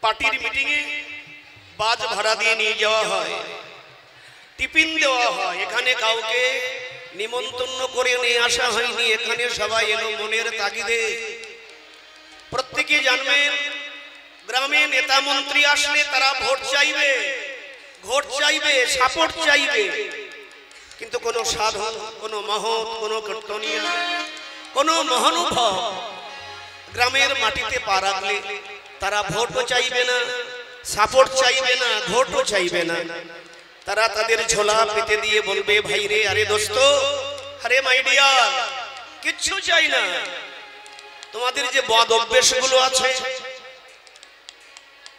পার্টির মিটিং এ বাজ ভাড়া দিয়ে নিয়ে যাওয়া হয়, টিফিন দেওয়া হয়। এখানে কাউকে নিমন্ত্রণ করে নিয়ে আসা হয়নি, এখানে সবাই এলো মনের তাগিদে। প্রত্যেকে জানবেন গ্রামে নেতা মন্ত্রী আসলে তারা ভোট চাইবে, সাপোর্ট চাইবে, কিন্তু কোন সাধু, কোন মহৎ, কোন কীর্তনিয়া, কোন মহানুভব গ্রামের মাটিতে পা রাখলে তারা ভোটও চাইবে না, সাপোর্ট চাইবে না, ভোটও চাইবে না। তারা তাদের ঝোলা পেতে দিয়ে বলবে, ভাই রে, আরে দোস্ত, আরে মাই ডিয়ার, কিচ্ছু চাই না। তোমাদের যে বদ অভ্যাসগুলো আছে,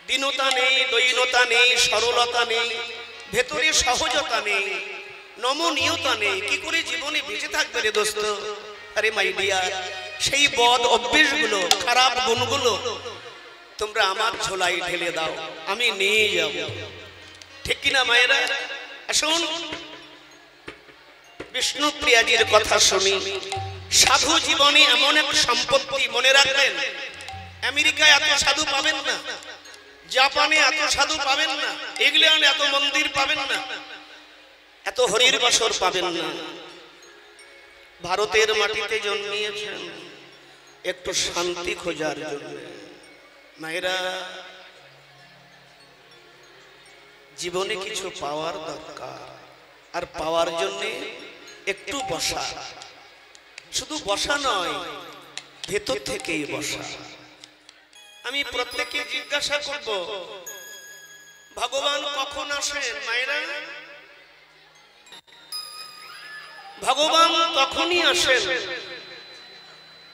দীনতা নেই, দৈনতা নেই, সরলতা নেই, ভেতরে সহজতা নেই, নমনীয়তা নেই, কি করে জীবনে বেঁচে থাকবে রে দোস্ত? আরে মাই ডিয়ার, সেই বদ অভ্যাসগুলো, খারাপ গুণগুলো তোমরা আমার ঝোলায় ঢেলে দাও, আমি নিয়ে যাব। ঠিক কিনা মায়েরা? আসুন বিষ্ণুপ্রিয়াজির কথা শুনি। সাধু জীবনে এমন এক সম্পত্তি, মনে রাখবেন, আমেরিকায় এত সাধু পাবেন না, জাপানে এত সাধু পাবেন না, ইংল্যান্ডে এত মন্দির পাবেন না, এত হরির বাসর পাবেন না। ভারতের মাটিতে জন্মিয়েছেন একটু শান্তি খোঁজার জন্য। মায়েরা, জীবনে কিছু পাওয়ার দরকার, আর পাওয়ার জন্য একটু বসা, শুধু বসা নয়, ভেতর থেকেই বসা। আমি প্রত্যেককে জিজ্ঞাসা করব, ভগবান কখন আসেন? মায়েরা, ভগবান তখনই আসেন,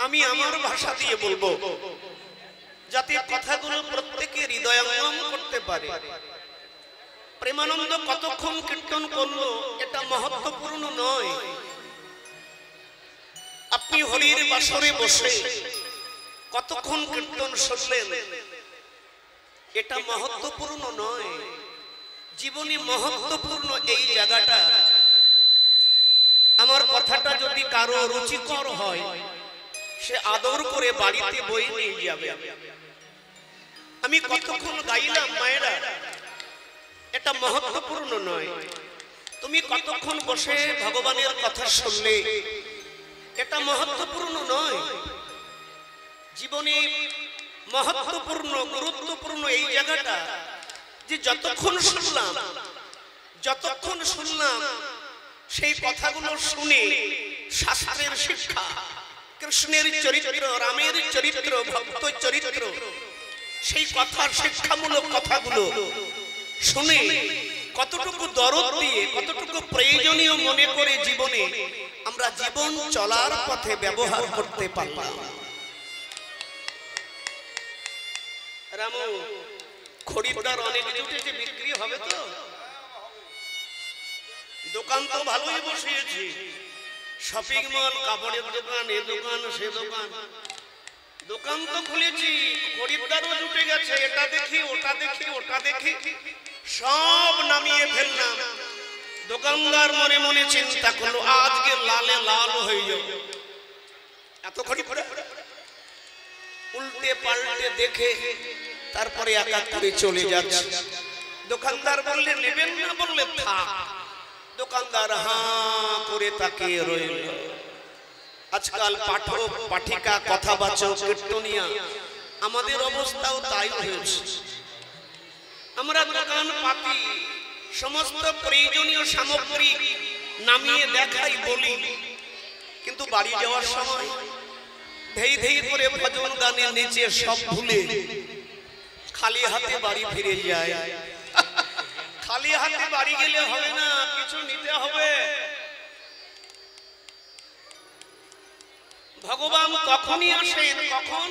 আমি আমার ভাষা দিয়ে বলবো, যাতে কথাগুলো প্রত্যেকের হৃদয়ঙ্গম করতে পারে। প্রেমানন্দ কতক্ষণ কীর্তন করলো এটা মহত্বপূর্ণ নয়। আপনি হরির বাসরে বসে কতক্ষণ কীর্তন শুনলেন এটা মহত্বপূর্ণ নয়। জীবনে মহত্বপূর্ণ এই জায়গাটা। আমার কথাটা যদি কারো রুচিকর হয়, সে আদর করে বাড়িতে বই নিয়ে যাবে। আমি কতক্ষণ গাইলাম মায়েরা, এটা মহত্বপূর্ণ নয়। তুমি কতক্ষণ বসে ভগবানের কথা শুনলে এটা মহত্বপূর্ণ নয়। জীবনে মহত্বপূর্ণ, গুরুত্বপূর্ণ এই জায়গাটা যে যতক্ষণ শুনলাম সেই কথাগুলো শুনে শাস্ত্রের শিক্ষা, কৃষ্ণের চরিত্র, রামের চরিত্র, ভক্ত চরিত্র, সেই কথার শিক্ষামূলক কথাগুলো শুনে কতটুকু দরদ দিয়ে, কতটুকু প্রয়োজনীয় মনে করে জীবনে আমরা জীবন চলার পথে ব্যবহার করতে পারলাম। রামু, খরিদ্দার অনেক জুটেছে, বিক্রি হবে তো? দোকান তো ভালোই বসিয়েছি, শপিং মল, কাপড়ের দোকান, এ দোকান, সে দোকান, দোকান তো খুলেছি, খরিদ্দারও জুটে গেছে। এটা দেখি, ওটা দেখি, ওটা দেখি, সব নামিয়ে ফেললাম। দোকানদার মনে মনে চিন্তা করলো, আজকে লালে লাল হয়ে যাবে, এত খরিদ্দার। উল্টে পাল্টে দেখে তারপরে এক এক করে চলে যাচ্ছে। দোকানদার বললে নেবেন না, বললে থাক। দোকানদার হাঁ করে তাকিয়ে রইল। আজকাল পাঠক, পাঠিকা, কথাবাচক, কীর্তনিয়া, আমাদের অবস্থাও তাই হয়েছে। আমরা দোকান পাতি, সমস্ত প্রয়োজনীয় সামগ্রী নামিয়ে দেখাই, বলি, কিন্তু বাড়ি যাওয়ার সময় ধেই ধেই করে ভজন গানের নিচে সব ভুলে খালি হাতে বাড়ি ফিরে যায়। খালি হাতে বাড়ি গেলে হবে না, কিছু নিতে হবে। ভগবান তখনই আসেন, কখন?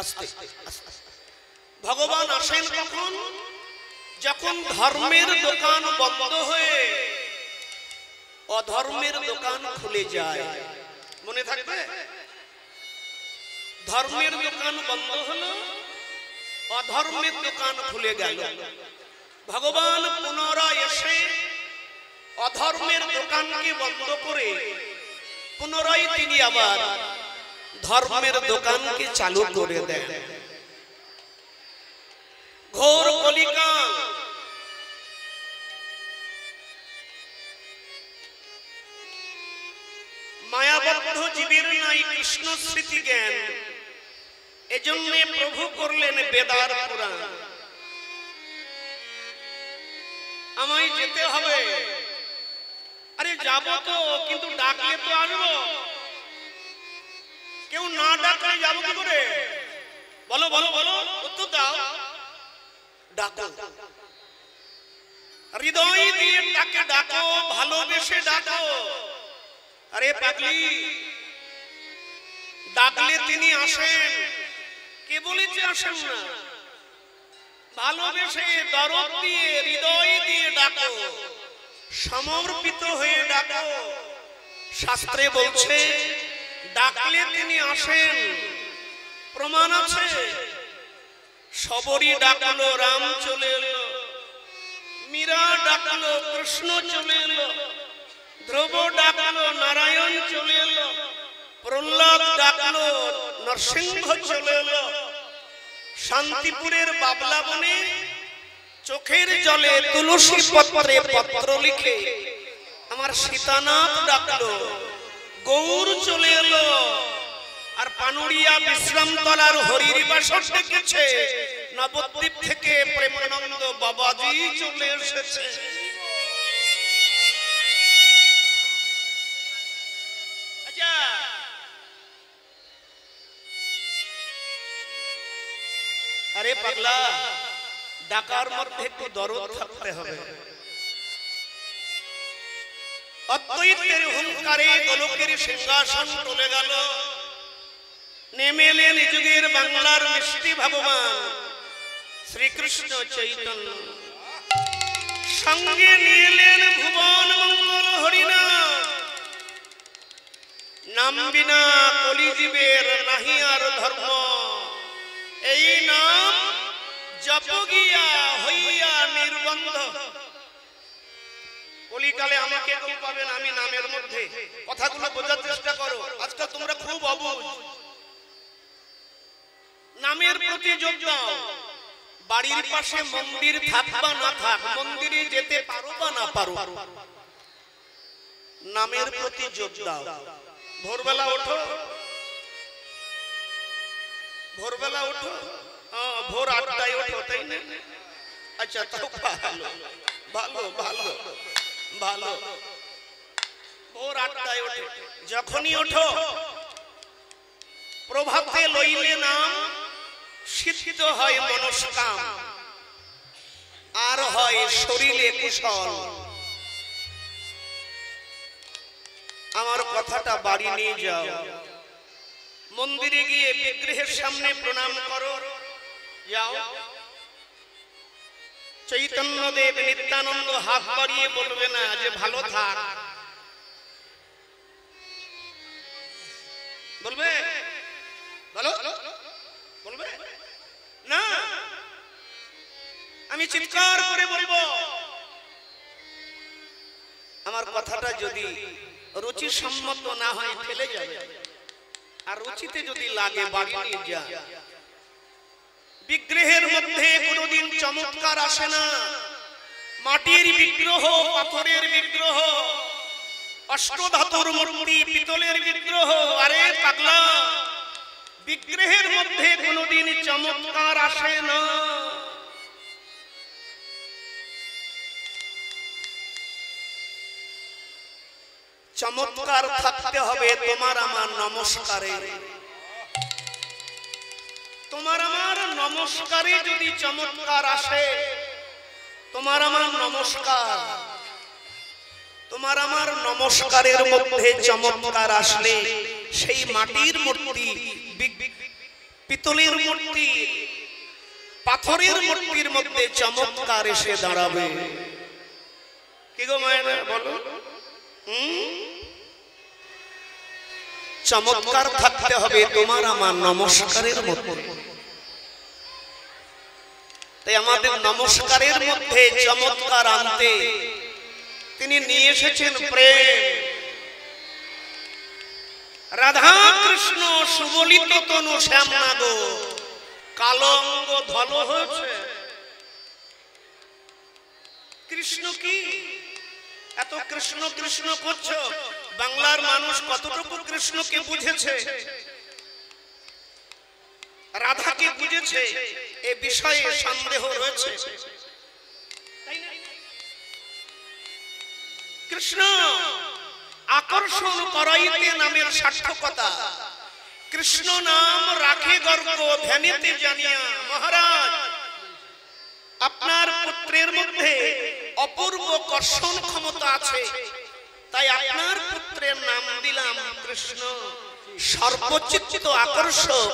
আস্তে আস্তে। ভগবান আসেন কখন? যখন ধর্মের দোকান বন্ধ হয়ে অধর্মের দোকান খুলে যায়। মনে থাকবে, ধর্মের দোকান বন্ধ হলো, অধর্মের দোকান খুলে গেল। ভগবান পুনরায় এসে অধর্মের দোকানকে বন্ধ করে পুনরায় তিনি আবার ধর্মের দোকানকে চালু করে দেন। ঘোর কলিকা। মায়াবদ্ধ জীবের নাই কৃষ্ণ স্মৃতি জ্ঞান, এজন্য প্রভু করলেন বেদার পুরাণ। আমায় যেতে হবে। আরে যাবো তো, কিন্তু ডাকলে তো আসবো, কেউ না ডাকলে যাবো কি করে? বলো বলো বলো, উত্তর দাও। ডাকো, হৃদয় দিয়ে তাকে ডাকো, ভালোবেসে ডাকো। আরে পাগলি, ডাকলে তিনি আসেন। কে বলেছে আসেন না? ভালোবেসে দরদ দিয়ে হৃদয় দিয়ে ডাকো, সমর্পিত হয়ে ডাকো। শাস্ত্রে বলছে ডাকলে তিনি আসেন, প্রমাণ আছে। সবরী ডাকলো, রাম চলে এলো। মীরা ডাকলো, কৃষ্ণ চলে এলো। ধ্রুব ডাকলো, নারায়ণ চলে এলো। প্রহ্লাদ ডাকলো, নরসিংহ চলে এলো। শান্তিপুরের বাবলা বনে চোখের জলে তুলসী পত্রে পত্র লিখে আমার সীতানাথ ডাকলো, গৌর চলে এলো। আর পানুড়িয়া বিশ্রামতলার হরির বাসর ডেকেছে, নবদ্বীপ থেকে প্রেমানন্দ বাবাজি চলে এসেছে। আচ্ছা, আরে পাগলা, ডাকার মধ্যে একটু দরদ থাকতে হবে। অদ্বৈতের হুঙ্কারে গোলকের সিংহাসন টলে গেল। নেমে এলেন যুগের বাংলার মিষ্টি ভগবান শ্রীকৃষ্ণ চৈতন্য। সঙ্গে নিয়ে এলেন ভুবন মঙ্গল হরিনাম। নাম বিনা কলিজীবের নাহি আর ধর্ম, এই নাম জপ গিয়া হইয়া নির্বন্ধ। কলিকালে আমাকে কেউ পাবেন, আমি নামের মধ্যে। কথাগুলো বোঝার চেষ্টা করো, আজকাল তোমরা খুব অবুঝ। নামের প্রতি জোর দাও। বাড়ির পাশে মন্দির থাক বা না থাক, মন্দিরে যেতে পারো বা না পারো, নামের প্রতি জোর দাও। ভোরবেলা ওঠো, ভোরবেলা ওঠো, ভোর 8টায় ওঠো, তাই না? আচ্ছা, তাও ভালো ভালো ভালো ভালো। ভোর 8টায় ওঠে। যখনই ওঠো, প্রভাতে লইলে নাম, সিদ্ধ হয় মনস্কাম, আর হয় শরীরে কুশল। আমার কথাটা বাড়ি নিয়ে যাও। মন্দিরে গিয়ে বিগ্রহের সামনে প্রণাম করো, যাও। চৈতন্যদেব নিত্যানন্দ হাত বাড়িয়ে বলবে না যে ভালো থাক, বলবে? বলো, বলবে না? আমি চিৎকার করে বলবো। আমার কথাটা যদি রুচি সম্মত না হয় ফেলে যাবে, আর রুচিতে যদি লাগে বাড়ি নিয়ে যা। বিগ্রহের মধ্যে কোনোদিন চমৎকার আসে না। মাটির বিগ্রহ, পাথরের বিগ্রহ, অষ্টধাতুর মূর্তি, পিতলের বিগ্রহ। আরে পাগলা, বিগ্রহের মধ্যে কোনোদিন চমৎকার আসে না। চমৎকার থাকতে হবে তোমার আমার নমস্কারে। তোমার আমার নমস্কারে যদি চমৎকার আসে, তোমার আমার নমস্কার, তোমার আমার নমস্কারের মধ্যে চমৎকার আসলে সেই মাটির মূর্তি, পিতলের মূর্তি, পাথরের মূর্তির মধ্যে চমৎকার এসে দাঁড়াবে। কি গো মায়েরা বলো? চমৎকার থাকতে হবে তোমার আমার নমস্কারের মধ্যে। তাই আমাদের নমস্কারের মধ্যে চমৎকার আনতে তিনি নিয়ে এসেছেন প্রেম। রাধা কৃষ্ণ সুবলিত তনু শ্যামনাগ, কালো অঙ্গ ধল হয়েছে। কৃষ্ণ কি? এত কৃষ্ণ কৃষ্ণ করছো, বাংলার মানুষ কতটুকু কৃষ্ণকে বুঝেছে, রাধাকে বুঝেছে, এ বিষয়ে সন্দেহ রয়েছে। কৃষ্ণ আকর্ষণ করাইতে নামের সার্থকতা, কৃষ্ণ নাম রাখে গর্ব ধ্যানেতে জানিয়া। মহারাজ, আপনার পুত্রের মধ্যে অপূর্ব কর্ষণ ক্ষমতা আছে, তাই আপনার পুত্রের নাম দিলাম কৃষ্ণ। সর্বচিত্ত আকর্ষক,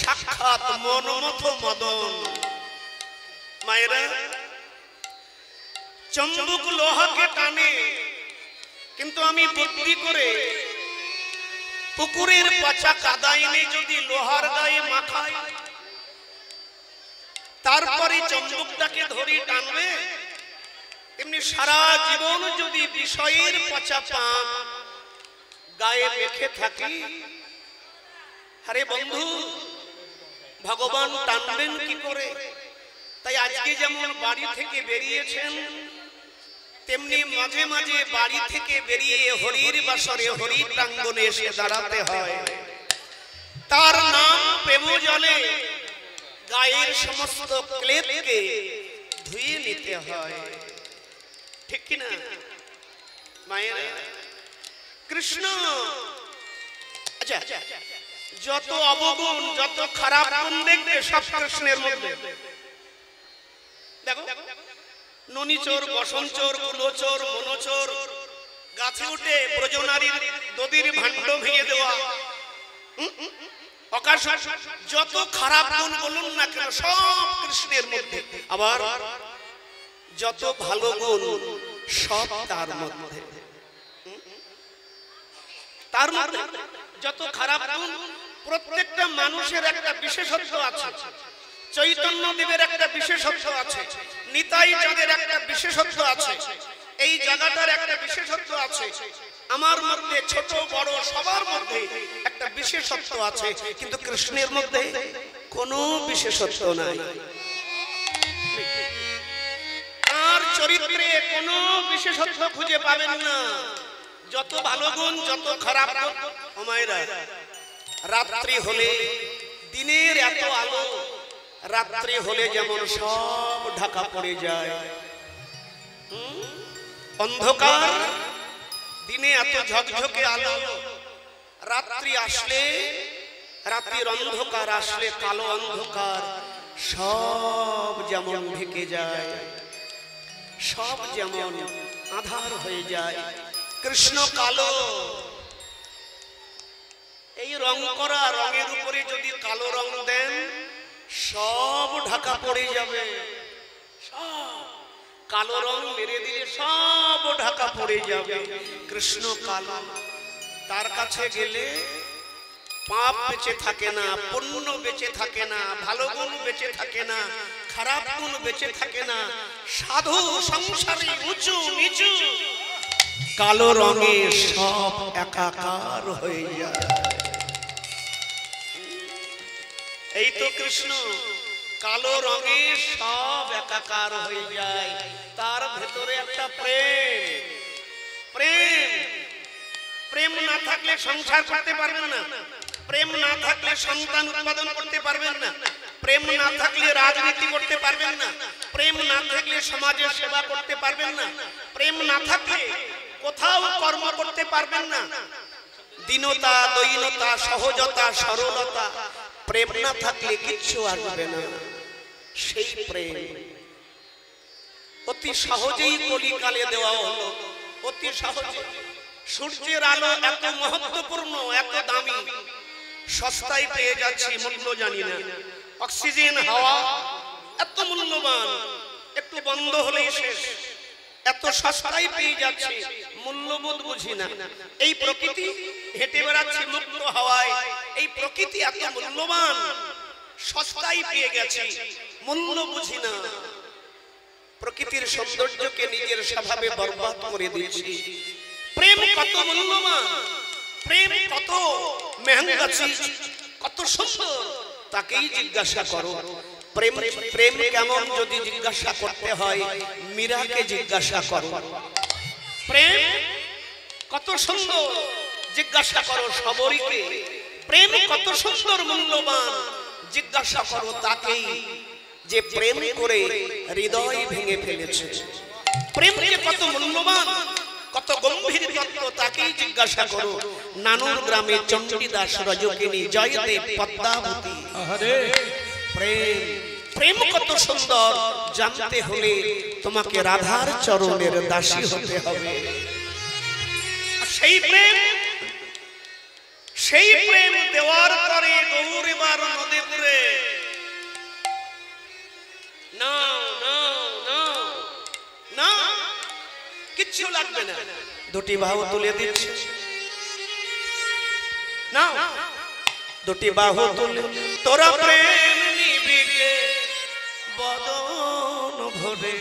সাক্ষাৎ মনমথ মদন। মায়েরা, চম্বুক লোহাকে টানে, কিন্তু আমি বুদ্ধি করে পুকুরের পচা কাদা এনে যদি লোহার গায়ে মাখাই, তারপরে চম্বুকটাকে ধরে টানবে। তেমনি সারা জীবন যদি বিষয়ের পচা পাক গায়ে মেখে থাকি, আরে বন্ধু, ভগবান টানবেন কি করে? তাই আজকে যেমন বাড়ি থেকে বেরিয়েছেন, তেমনি মাঝে মাঝে বাড়ি থেকে বেরিয়ে হরির বাসরে হরির প্রাঙ্গণে এসে দাঁড়াতে হয়। তার নাম প্রেম জলে গায়ের সমস্ত ক্লেদকে ধুয়ে নিতে হয়, ঠিক কিনা মায়েরা? কৃষ্ণ আচ্ছা, যত অবগুণ, যত খারাপ গুণ দেখবে সব কৃষ্ণের মধ্যে। দেখো, ননিচোর, বসনচোর, কুলোচোর, মনোচোর, গাছে উঠে ব্রজনারীর দদির ভাণ্ড ভেঙে দেওয়া, যত খারাপ গুণ বলুন না কেন সব কৃষ্ণের মধ্যে। আবার যত ভালো গুণ সব তার মধ্যে। তার মধ্যে যত খারাপ গুণ, প্রত্যেকটা মানুষের একটা বিশেষত্ব আছে। চৈতন্য দেবের একটা বিশেষত্ব আছে, নিতাই চাঁদের একটা বিশেষত্ব আছে, এই জায়গাটার একটা বিশেষত্ব আছে, আমার মধ্যে ছোট বড় সবার মধ্যে একটা বিশেষত্ব আছে, কিন্তু কৃষ্ণের মধ্যে কোনো বিশেষত্ব নাই। তার চরিত্রে কোনো বিশেষত্ব খুঁজে পাবেন না। যত ভালো গুণ, যত খারাপ গুণ। মায়েরা, রাত্রি হলে দিনের এত আলো, রাত্রি হলে যেমন সব ঢাকা পড়ে যায়, অন্ধকার, দিনে এত ঝকঝকে আলো, রাত্রি আসলে, রাত্রির অন্ধকার আসলে, কালো অন্ধকার সব যেমন ঢেকে যায়, সব যেমন আধার হয়ে যায়। কৃষ্ণ কালো, এই রং করা রঙের উপরে যদি কালো রং দেন, সব ঢাকা পড়ে যাবে। কালো রং মেরে দিলে সব ঢাকা পড়ে যাবে। কৃষ্ণ কালো, তার কাছে গেলে পাপ বেঁচে থাকে না, পুণ্য বেঁচে থাকে না, ভালো গুণ বেঁচে থাকে না, খারাপ গুণ বেঁচে থাকে না। সাধু সংসারী উঁচু নিচু কালো রঙে সব একাকার হয়ে যায়। এই তো কৃষ্ণ, কালো রঙে সব একাকার হয়ে যায়। তার ভেতরে একটা প্রেম, প্রেম, প্রেম না থাকলে সংসার করতে পারবেন না, প্রেম না থাকলে সন্তান উৎপাদন করতে পারবেন না, প্রেম না থাকলে রাজনীতি করতে পারবেন না, প্রেম না থাকলে সমাজের সেবা করতে পারবেন না, প্রেম না থাকলে কোথাও কর্ম করতে পারবেন না। দীনতা, দৈনতা, সহজতা, সরলতা, প্রেম না থাকলে কিচ্ছু আসবে না। সেই প্রেম অতি সহজেই কলিকালে দেওয়া হলো, অতি সহজে। সূর্যের আলো এত মহত্বপূর্ণ, এত দামি, সস্তায় পেয়ে যাচ্ছি, মূল্য জানি না। অক্সিজেন, হাওয়া এত মূল্যবান, একটু বন্ধ হলেই শেষ। এত সস্তায় পেয়ে যাচ্ছি, মূল্যবোধ বুঝি না। এই প্রকৃতি হেঁটে বেড়াচ্ছি মুক্ত হাওয়ায়, এই প্রকৃতি এত মূল্যবান, সস্তায় পেয়ে গেছি, মূল্য বুঝি না। প্রকৃতির সৌন্দর্যকে নিজের স্বভাবে বরবাদ করে দিয়েছি। প্রেম কত মূল্যবান, প্রেম কত মেহঙ্গা চিজ, কত সুন্দর, তাকেই জিজ্ঞাসা করো। প্রেম প্রেম কেমন যদি জিজ্ঞাসা করতে হয় মীরাকে জিজ্ঞাসা করো। প্রেম কত সুন্দর জিজ্ঞাসা করো সবরীকে। প্রেম কত সুন্দর মূল্যবান জিজ্ঞাসা করো তাকেই যে প্রেম করে হৃদয় ভেঙে ফেলেছে। প্রেম যে কত মূল্যবান কত গম্ভীর তত্ত্ব তাকেই জিজ্ঞাসা করো নানুর গ্রামে চণ্ডীদাস রজকিনী জয়দেব পদ্মাবতী। প্রেম প্রেম কত সুন্দর জানতে হলে তোমাকে রাধার চরণের দাসী হতে হবে। সেই প্রেম দেওয়ার পরে গৌর এবার নদী পুরে না না না না কিচ্ছু লাগবে না, দুটি বাহু তুলে দিচ্ছে না, দুটি বাহু তুলে তোরা প্রেম নিবিকে বদন ভরে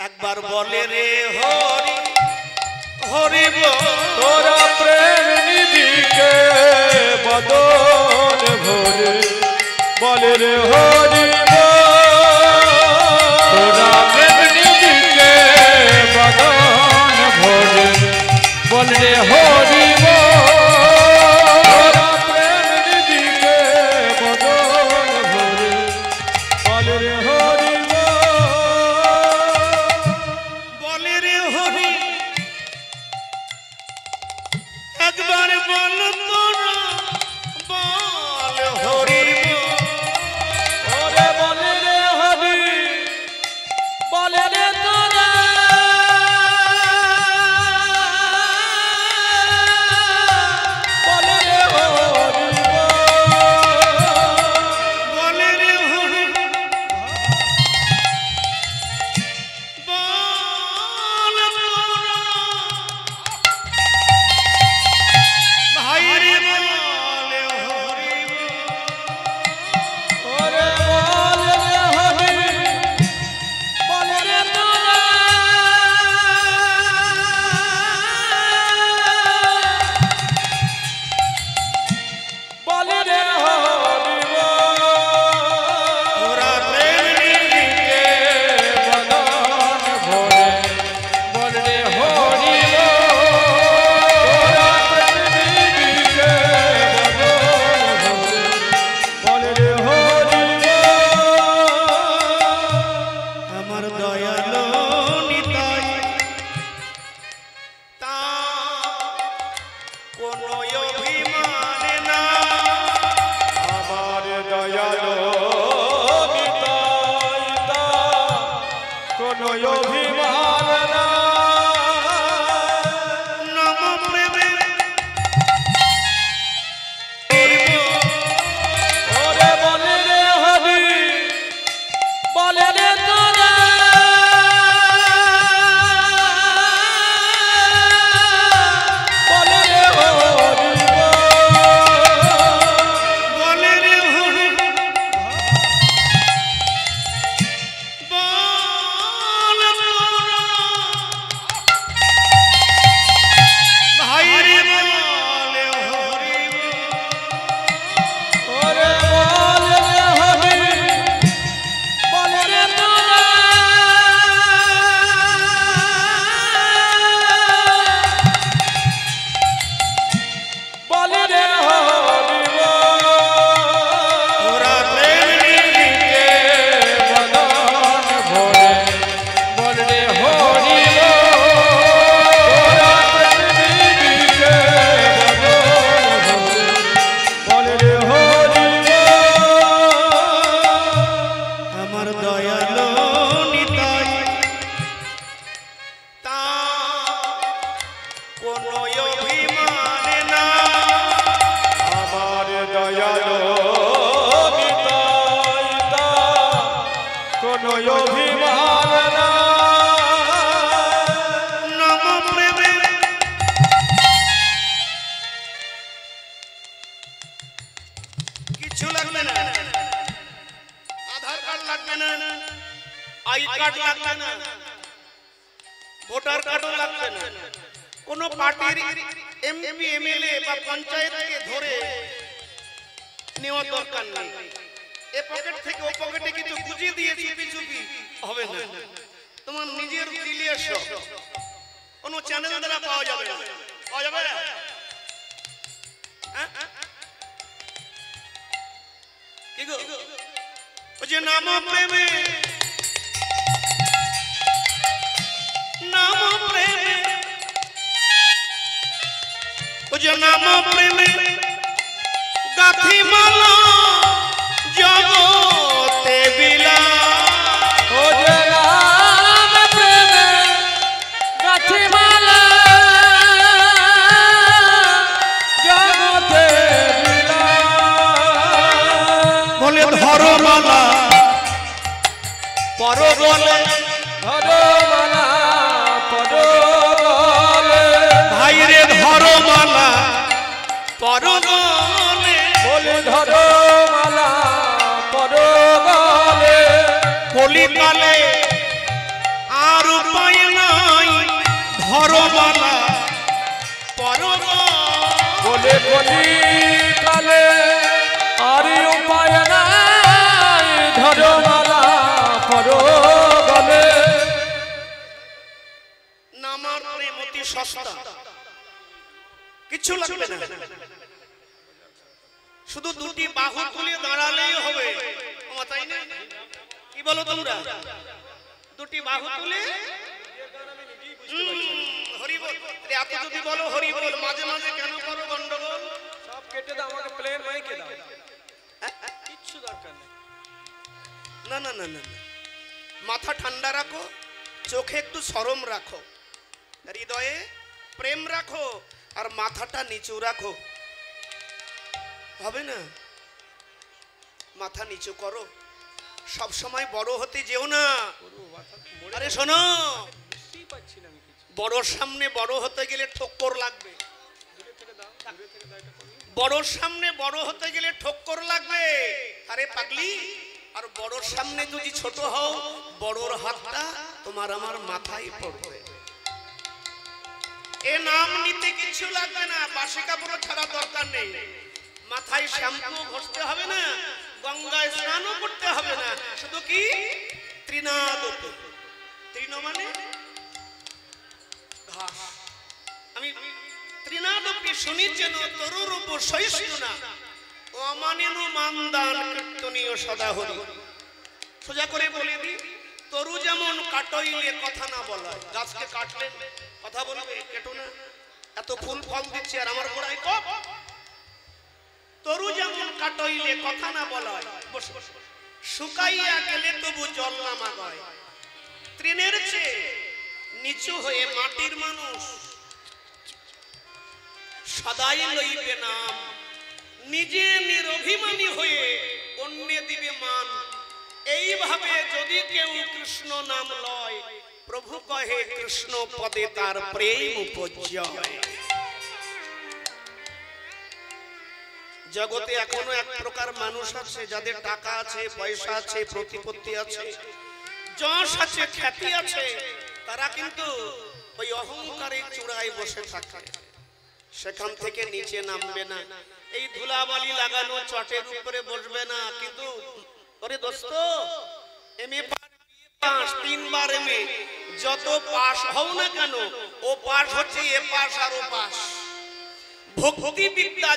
একবার বলে রে হরি হরি তোরা প্রেম নিবিকে বদন ভরে বলে রে হরি তোরা প্রেম নিবিকে বদন ভরে বলে রে হরি তোরা প্রেম নিবিকে বদন ভরে বলে রে হরি বলে রে হরি একবার বল তোরা বল হরি ওরে বলে রে হরি বলে রে তোরা বলে রে হরি বলে রে হরি বল তোরা ভাই রে বলে হরি ওরে বলে রে হরি বলে রে তোরা বলে রে হরি তোরা প্রেম নিবিকে বদন ভরে বলে রে হরি তোরা প্রেম নিবিকে বদন ভরে বলে রে হরি আমার দয়ালো নিতাই তা কোনো অভিমান না আমার দয়ালো নিতাই তা কোনো অভিমান না নম প্রেমে ওরে বলে রে হরি বলে রে তোরা বলে রে হরি বলে রে হরি বল তোরা ভাই রে বলে হরি ওরে বলে রে হরি বলে রে তোরা বলে রে হরি তোরা প্রেম নিবিকে বদন ভরে বলে রে হরি তোরা প্রেম নিবিকে বদন ভরে বলে রে হরি আমার দয়ালো নিতাই তা কোনো অভিমান না আমার দয়ালো নিতাই তা কোনো অভিমান না নম প্রেমে কিছু লাগবে না, আধার কার্ড লাগবে না, আই কার্ড লাগবে না, ভোটার কার্ডও লাগবে না, কোন পার্টির এমপি এমএলএ বা পঞ্চায়েতকে ধরে নেওয়া দরকার নেই। এ পকেট থেকে ও পকেটে কিছু গুজিয়ে দিয়ে চুপি চুপি হবে না। তোমার নিজের দিলে এসো, কোনো চ্যানেল দ্বারা পাওয়া যাবে না। পাওয়া যাবে না? কি গো, ও যে নাম প্রেমে, নাম প্রেমে, ও যে নাম প্রেমে গাথি মালা জগতে বিলা, ও যে নাম প্রেমে গাথি মালা জগতে বিলা, বলে ধরো মালা পর বলে, ধরো মালা পর বলে, ভাই রে ধরো মালা পর বলে, বলে ধরো মালা পর বলে, কলিকালে আর উপায় নাই ধরো মালা পর বলে বলি কালে আর উপায় নাই ধরো মালা পর বলে। নামার প্রেম অতি সস্তা, কিছু লাগবে না, শুধু দুটি বাহু তুলে দাঁড়ালেই হবে। তাই না? কি বলো তোমরা? দুটি বাহু তুলে হরি বল। এত যদি বলো হরি বল, মাঝে মাঝে কেন করো গন্ডগোল? সব কেটে দাও, আমাকে প্লেন মাইকে দাও, কিচ্ছু দরকার নেই। না না না না, মাথা ঠান্ডা রাখো, চোখে একটু শরম রাখো, হৃদয়ে প্রেম রাখো, আর মাথাটা নিচু রাখো। হবে না? মাথা নিচু করো, সব সময় বড় হতে যেও না। আরে শোনো, বড়র সামনে বড় হতে গেলে ঠক্কর লাগবে। বড়র সামনে বড় হতে গেলে ঠক্কর লাগবে। আরে পাগলি, আর বড়র সামনে যদি ছোট হও, বড়র হাতটা তোমার আমার মাথায় পড়বে। এ নাম নিতে কিছু লাগবে না, বাসি কাপড় ছাড়া দরকার নেই, মাথায় শ্যাম্পু ঘষতে হবে না, গঙ্গায় স্নানও করতে হবে না, শুধু কি তৃণাদপি। তৃণ মানে ঘাস। আমি তৃণাদপি শুনি যেন তরুরূপ সহিষ্ণুনা ও অমানিনু মানদান কীর্তনীয় সদাহরি। সোজা করে বলে দিই, তরু যেমন কাটইলে কথা না বলা, গাছকে কাটলেন কথা বলবে, কেটো না, এত ফুল ফল দিচ্ছে আর আমার গোড়ায় কপ। তরু যেমন কাটইলে কথা না বলা, শুকাইয়া গেলে তবু জল না মাগায়। তৃণের চেয়ে নিচু হয়ে মাটির মানুষ সদাই লইবে নাম, নিজে নিরভিমানী হয়ে অন্যে দিবে মান। এইভাবে যদি কেউ কৃষ্ণ নাম লয়, প্রভু কহে কৃষ্ণ পদে তার প্রেম উপজয়। জগতে এখনো এক প্রকার মানুষ আছে যাদের টাকা আছে, পয়সা আছে, প্রতিপত্তি আছে, যশ আছে, খ্যাতি আছে, তারা কিন্তু ওই অহংকারের চূড়ায় বসে থাকে, সেখান থেকে নিচে নামবে না। এই ধুলাবালি লাগানো চটের উপরে বসবে না। কিন্তু ওরে দোস্ত, এমএ পাস, 3 বার এমএ, যত পাস হও না কেন, ও পাস হচ্ছে A pass R O pass. ভক্তি বিদ্যা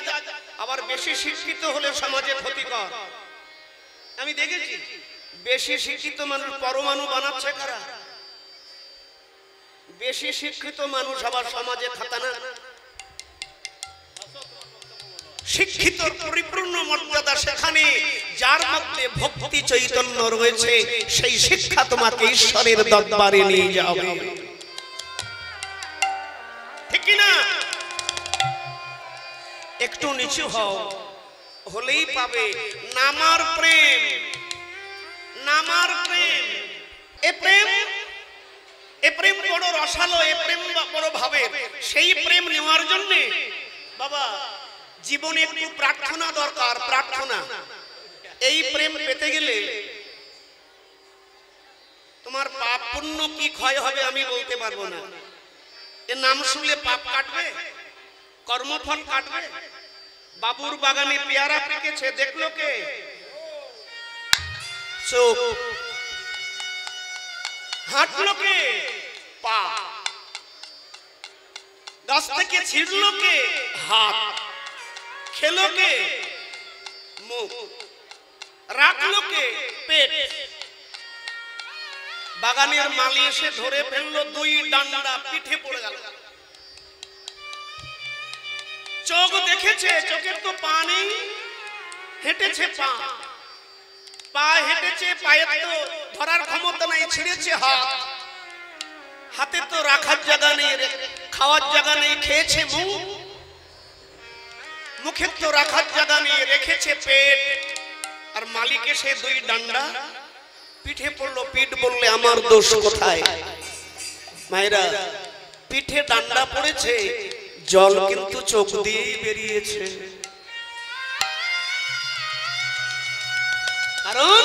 আবার বেশি শিক্ষিত হলে সমাজে ক্ষতিকর। আমি দেখেছি বেশি শিক্ষিত মানুষ পরমাণু বানাচ্ছে কারা? বেশি শিক্ষিত মানুষ আবার সমাজে খাতানা। শিক্ষিত পরিপূর্ণ মর্যাদা সেখানে যার মধ্যে ভক্তি চৈতন্য রয়েছে, সেই শিক্ষা তোমাকে ঈশ্বরের দরবারে নিয়ে যাবে, ঠিক কি না? একটু নিচু হও, হলেই পাবে নামার প্রেম। নামার প্রেম, এ প্রেম বড় রসালো, এ প্রেম বড় ভাবে। সেই প্রেম নেওয়ার জন্য বাবা জীবনে একটু প্রার্থনা দরকার, প্রার্থনা। এই প্রেম পেতে গেলে তোমার পাপ পুণ্য কি ক্ষয় হবে আমি বলতে পারবো না। এর নাম শুনলে পাপ কাটবে, কর্মফল কাটবে। বাবুর বাগানে পেয়ারা পেকেছে, দেখলো কে? চোখ, হাঁটলো কে? পা। গাছ থেকে ছিঁড়লো কে? হাত। খেলো কে? মুখ। রাখলো কে? পেট। বাগানের মালি এসে ধরে ফেললো দুই ডান্ডা, পিঠে পড়ে গেল। চোখ দেখেছে, চোখের তো পা নেই, হেঁটেছে পা। পা হেঁটেছে, পায়ের তো ধরার ক্ষমতা নাই, ছিঁড়েছে হাত। হাতে তো রাখার জায়গা নেই, খাওয়ার জায়গা নেই, খেয়েছে মুখ। মুখের তো রাখার জায়গা নেই, রেখেছে পেট। আর মালিক এসে দুই ডান্ডা পিঠে পড়লো। পিঠ বললে আমার দোষ কোথায়? মায়েরা, পিঠে ডান্ডা পড়েছে, জল কিন্তু চোখ দিয়ে বেরিয়েছে। কারণ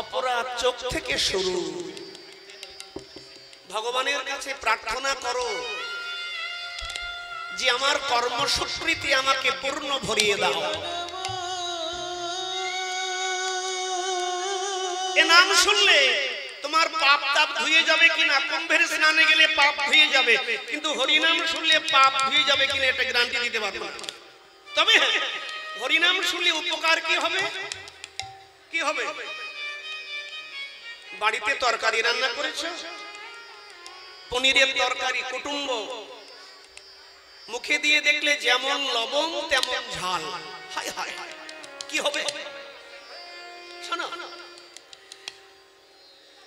অপরাধ চোখ থেকে শুরু। ভগবানের কাছে প্রার্থনা করো যে আমার কর্মসুকৃতি আমাকে পূর্ণ ভরিয়ে দাও। এ নাম শুনলে তোমার পাপ তাপ ধুয়ে যাবে কিনা, কুম্ভের স্নানে গেলে পাপ ধুয়ে যাবে, কিন্তু হরিনাম শুনলে পাপ ধুয়ে যাবে কিনা এটা গ্যারান্টি দিতে পারবো না। তবে হরিনাম শুনলে উপকার কি হবে? কি হবে? বাড়িতে তরকারি রান্না করেছো, পনিরের তরকারি, কুটুম্ব, মুখে দিয়ে দেখলে যেমন লবণ তেমন ঝাল। হায় হায় হায়, কি হবে? শোনো,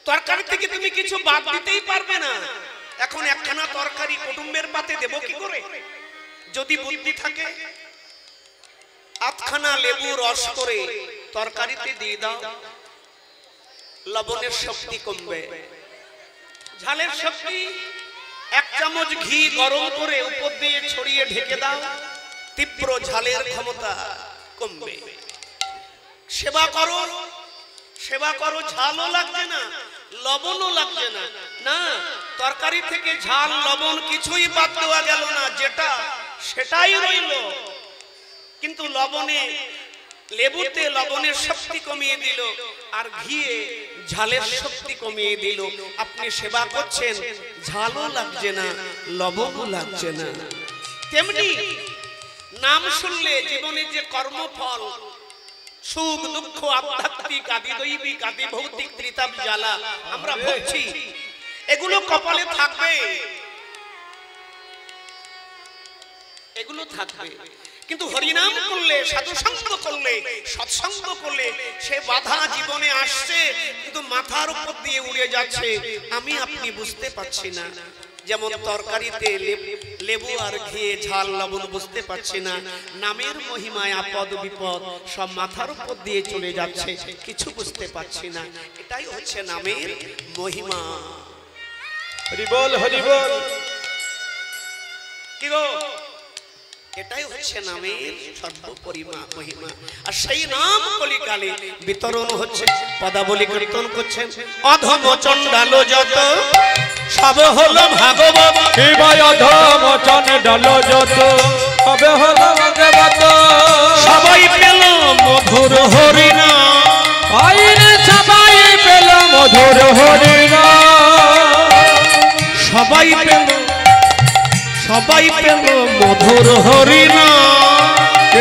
তরকারি থেকে তুমি কিছু বাদ দিতেই পারবে না। এখন একখানা তরকারি কুটুম্বের পাতে দেব কি করে? যদি বুদ্ধি থাকে, আধখানা লেবু রস করে তরকারিতে দিয়ে দাও, লবণের শক্তি কমবে, ঝালের শক্তি। এক চামচ ঘি গরম করে উপর দিয়ে ছড়িয়ে ঢেকে দাও, তীব্র ঝালের ক্ষমতা কমবে। সেবা করো, সেবা করো, ঝালও লাগবে না, লবণও লাগবে না। না, তরকারি থেকে ঝাল লবণ কিছুই বাদ দেওয়া গেল না, যেটা সেটাই রইল। কিন্তু লবণে, লেবুতে লবণের শক্তি কমিয়ে দিল, আর ঘিয়ে ঝালের শক্তি কমিয়ে দিল। আপনি সেবা করছেন, ঝালও লাগছে না, লবণও লাগছে না। তেমনি নাম শুনলে জীবনে যে কর্মফল, সুখ দুঃখ, আধ্যাত্মিক আদি দৈবিক আদি ভৌতিক ত্রিতাপ জ্বালা আমরা ভুগছি, এগুলো কপালে থাকবে, এগুলো থাকবে। কিন্তু হরিনাম করলে, সাধুসঙ্গ করলে, সৎসঙ্গ করলে সে বাধা জীবনে আসছে, কিন্তু মাথার উপর দিয়ে উড়ে যাচ্ছে, আমি আপনি বুঝতে পারছি না। যেমন তরকারিতে লেবু আর ঘিয়ে ঝাল লবণ বুঝতে পারছি না, নামের মহিমায় আপদ বিপদ সব মাথার উপর দিয়ে চলে যাচ্ছে, কিছু বুঝতে পারছি না। এটাই হচ্ছে নামের মহিমা। হরি বল, হরি বল। কি গো, এটাই হচ্ছে নামের সর্বোপরি মহিমা। আর সেই নাম কলিকালে বিতরণ হচ্ছে, পদাবলী কীর্তন করছেন। অধম চণ্ডাল যত সব হলো ভাগবত, কি ভাই অধম চণ্ডাল যত সবে হলো ভাগবত। সবাই পেল মধুর হরিনাম, আইনে সবাই পেল মধুর হরিনাম। সবাই পেল, সবাই পেল মধুর হরিনাম।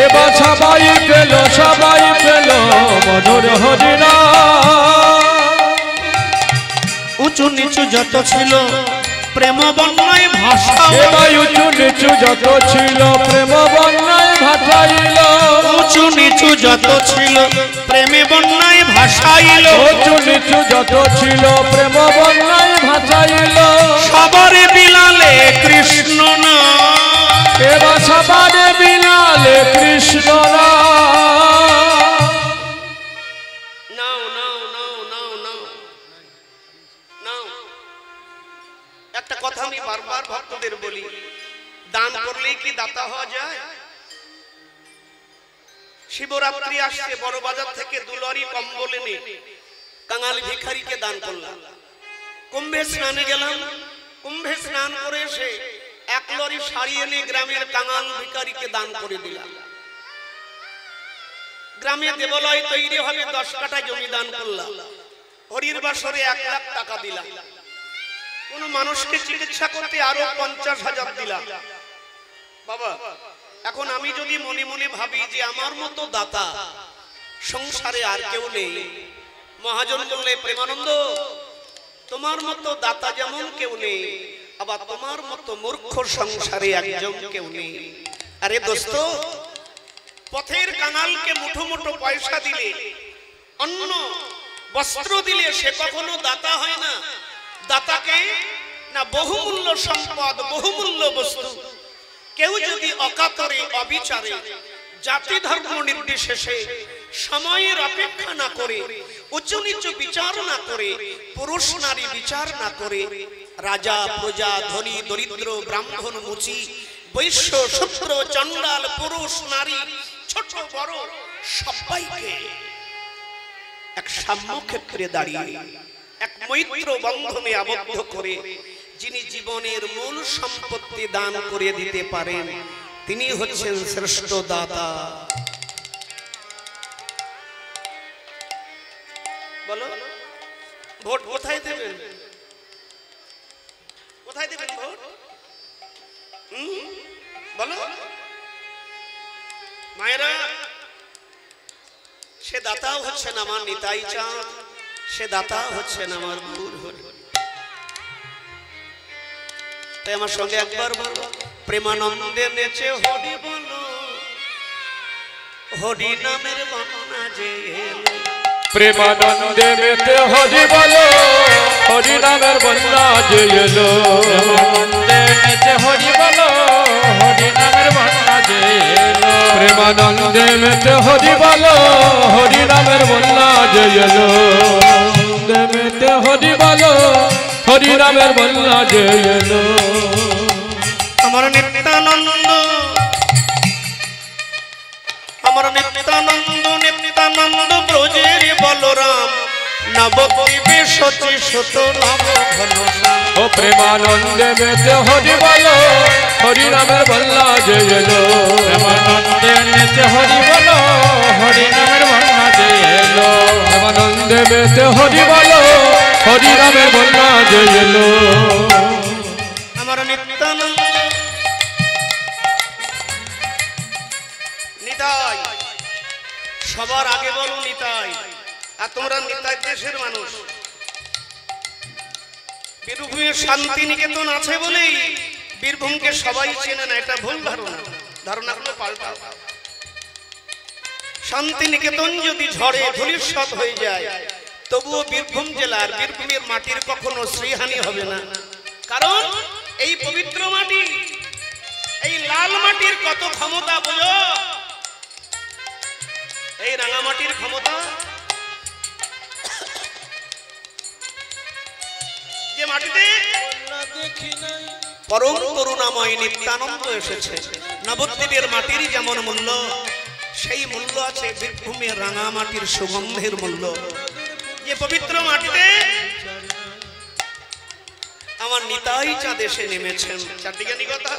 এবার সবাই পেল, সবাই পেল মধুর হরিনাম। উঁচু নিচু যত ছিল প্রেম বন্যায় ভাষা, এবার উঁচু নিচু যত ছিল প্রেম বন্যায় ভাসাইল। উঁচু নিচু যত ছিল প্রেমে বন্যায় ভাসাইল। উঁচু নিচু যত ছিল প্রেম বন্যায় ভাসাইল। সবার বিলালে কৃষ্ণ নাম, এবার সবার বিলালে কৃষ্ণ নাম। নাও নাও নাও নাও নাও নাও। একটা কথা আমি বারবার ভক্তদের বলি, দান করলেই কি দাতা হওয়া যায়? শিবরাত্রি আসছে, বড় বাজার থেকে দুলরি কম্বল এনে কাঙাল ভিখারিকে দান করলাম। কুম্ভে স্নানে গেলাম, কুম্ভে স্নান করে এসে এক লরি শাড়ি এনে গ্রামের কাঙাল ভিখারিকে দান করে দিলাম। গ্রামে দেবালয় তৈরি হবে 10 কাঠা জমি দান করলাম, হরির বাসরে 1 লাখ টাকা দিলাম, কোন মানুষকে চিকিৎসা করতে আরো 50,000 দিলাম। বাবা এখন আমি যদি মনে মনে ভাবি যে আমার মতো দাতা সংসারে আর কেউ নেই, মহাজন বললে প্রেমানন্দ তোমার মতো দাতা যেমন কেউ নেই, আবার তোমার মতো মূর্খ সংসারে একজন কেউ নেই। আরে দোস্ত, পথের কাঙালকে মুঠো মুঠো পয়সা দিলে, অন্ন বস্ত্র দিলে সে কখনো দাতা হয় না। দাতাকে না বহুমূল্য সম্পদ, বহুমূল্য বস্তু কেউ যদি অকাতরে অবিচারে জাতি ধর্ম নির্বিশেষে সময়ের অপেক্ষা না করে, উঁচু নিচু বিচার না করে, পুরুষ নারী বিচার না করে, রাজা প্রজা ধনী দরিদ্র ব্রাহ্মণ মুচি বৈশ্য শূদ্র চণ্ডাল পুরুষ নারী ছোট বড় সবাইকে এক সাম্যক্ষেত্রে দাঁড়িয়ে এক মৈত্র বন্ধনে আবদ্ধ করে যিনি জীবনের মূল সম্পত্তি দান করে দিতে পারেন তিনি হচ্ছেন শ্রেষ্ঠ দাতা। বলো ভোট কোথায় দেবেন? কোথায় দেবেন ভোট? বলো মায়েরা, সে দাতাও হচ্ছেন আমার নিতাই চাঁদ, সে দাতা হচ্ছেন আমার গৌর হরি। তাই আমার সঙ্গে একবার বলো, প্রেমানন্দে নেচে হরি বলো, হরি নামের বন্যা যে এলো। প্রেমানন্দে মেতে হরি বলো, হরি নামের বন্যা যে এলো। প্রেমানন্দে মেতে হরি বলো, হরি নামের বন্যা যে এলো। প্রেমানন্দে মেতে হরি বলো, হরি নামের বন্যা যে এলো। মেতে হরি বলো, হরি নামের বন্যা যে এলো। আমার নিত্যানন্দ, আমার নিত্যানন্দ, নিত্যানন্দ ব্রজের বলরাম নবদ্বীপে সচি শত নাম ঘনশ্যাম। ও প্রেমানন্দে মেতে হরি বলো, হরি নামের বন্যা যে এলো। প্রেমানন্দে মেতে হরি বলো, হরি নামের বন্যা যে এলো। প্রেমানন্দে মেতে হরি বলো, হরি নামের বন্যা যে এলো। আমার নিত্যানন্দ নিতাই, সবার আগে বলো নিতাই। আর তোমরা নিতাই দেশের মানুষ, বীরভূমে শান্তিনিকেতন আছে বলেই বীরভূমকে সবাই চেনে না, এটা ভুল ধারণা, ধারণাগুলো পাল্টাও। শান্তিনিকেতন যদি ঝড়ে ধূলিসাৎ হয়ে যায় তবুও বীরভূম জেলার, বীরভূমের মাটির কখনো শ্রীহানি হবে না, কারণ এই পবিত্র মাটি, এই লাল মাটির কত ক্ষমতা বোঝো। এই রাঙামাটির ক্ষমতা, যে মাটিতে পরম করুণাময় নিত্যানন্দ এসেছে, নবদ্বীপের মাটির যেমন মূল্য, সেই মূল্য আছে বীরভূমের রাঙামাটির সুগন্ধের মূল্য। যে পবিত্র মাটিতে আমার নিতাই চাঁদ এসে নেমেছেন। চারদিকে নিকতা,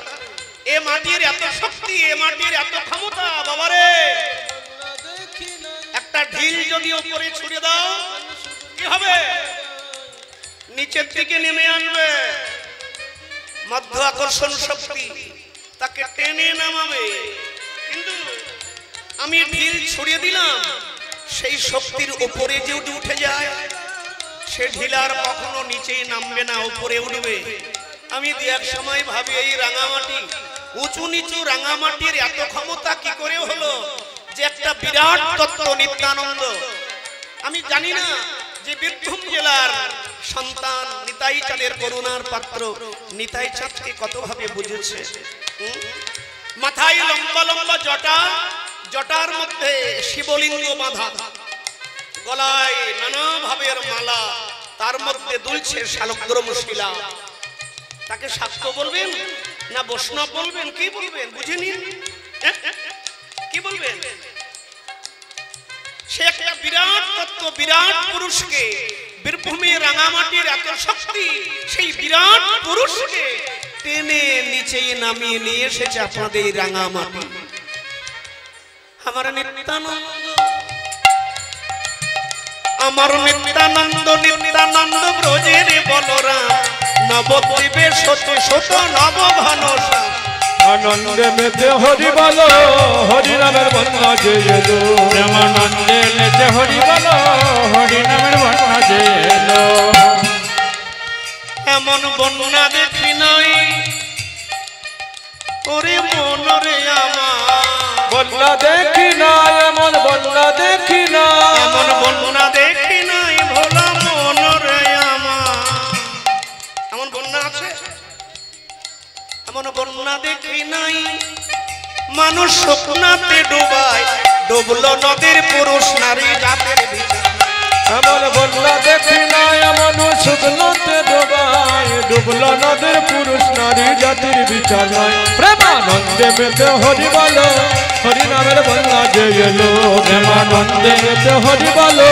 এ মাটির এত শক্তি, এ মাটির এত ক্ষমতা, বাবারে একটা ঢিল যদি উপরে ছুড়ে দাও কি হবে? নিচের দিকে নেমে আসবে, মধ্য আকর্ষণ শক্তি তাকে টেনে নামাবে। কিন্তু আমি ঢিল ছড়িয়ে দিলাম, সেই শক্তির উপরে যে উঠে যায়, সে ঢিলার কখনো নিচেই নামবে না, উপরে উঠবে। আমি এক সময় ভাবি এই রাঙামাটি, উঁচু নিচু রাঙামাটির এত ক্ষমতা কি করে হলো যে একটা বিরাট তত্ত্ব নিত্যানন্দ। আমি জানি না যে বীরভূম জেলার সন্তান নিতাই চাঁদের করুণার পাত্র নিতাই চাঁদকে কতভাবে বুঝেছে। মাথায় লম্বা লম্বা জটা, জটার মধ্যে শিবলিঙ্গ বাঁধা, গলায় নানা ভাবের মালা, তার মধ্যে দুলছে শালগ্রাম শিলা। তাকে শাক্ত বলবেন না বৈষ্ণব বলবেন, কি বলবেন বুঝে নিন, কি বলবেন? সে একটা বিরাট তত্ত্ব, বিরাট পুরুষকে, বীরভূমের রাঙামাটির এত শক্তি, সেই বিরাট পুরুষকে টেনে নিচে নামিয়ে নিয়ে এসেছে আপনাদের রাঙামাটি। আমার নিত্যানন্দ আমার নিত্যানন্দ নিত্যানন্দ ব্রজের বলরাম নবদ্বীপে শত শত নব ভানসা আনন্দে মেতে হরি বলো হরি নামের বন্যা যে এলো প্রেমানন্দে মেতে হরি বলো হরি নামের বন্যা যে এলো এমন বন্যা দেখি নাই ওরে মনরে আমার বন্যা দেখি না এমন বন্যা দেখি না এমন বন্যা দেখি নাই ভোলা মনরে আমার এমন বন্যা আছে এমন বন্যা দেখি নাই মানুষ স্বপ্নাতে ডুবায় ডুবলো নদীর পুরুষ নারী জাতের বিচার এমন বন্যা দেখি না এমন শুকনোতে ডোবায় ডুবলো নদের পুরুষ নারী জাতির বিচার নয় প্রেমানন্দে মেতে হরি বলো হরি নামের বন্যা যে এলো প্রেমানন্দে মেতে হরি বলো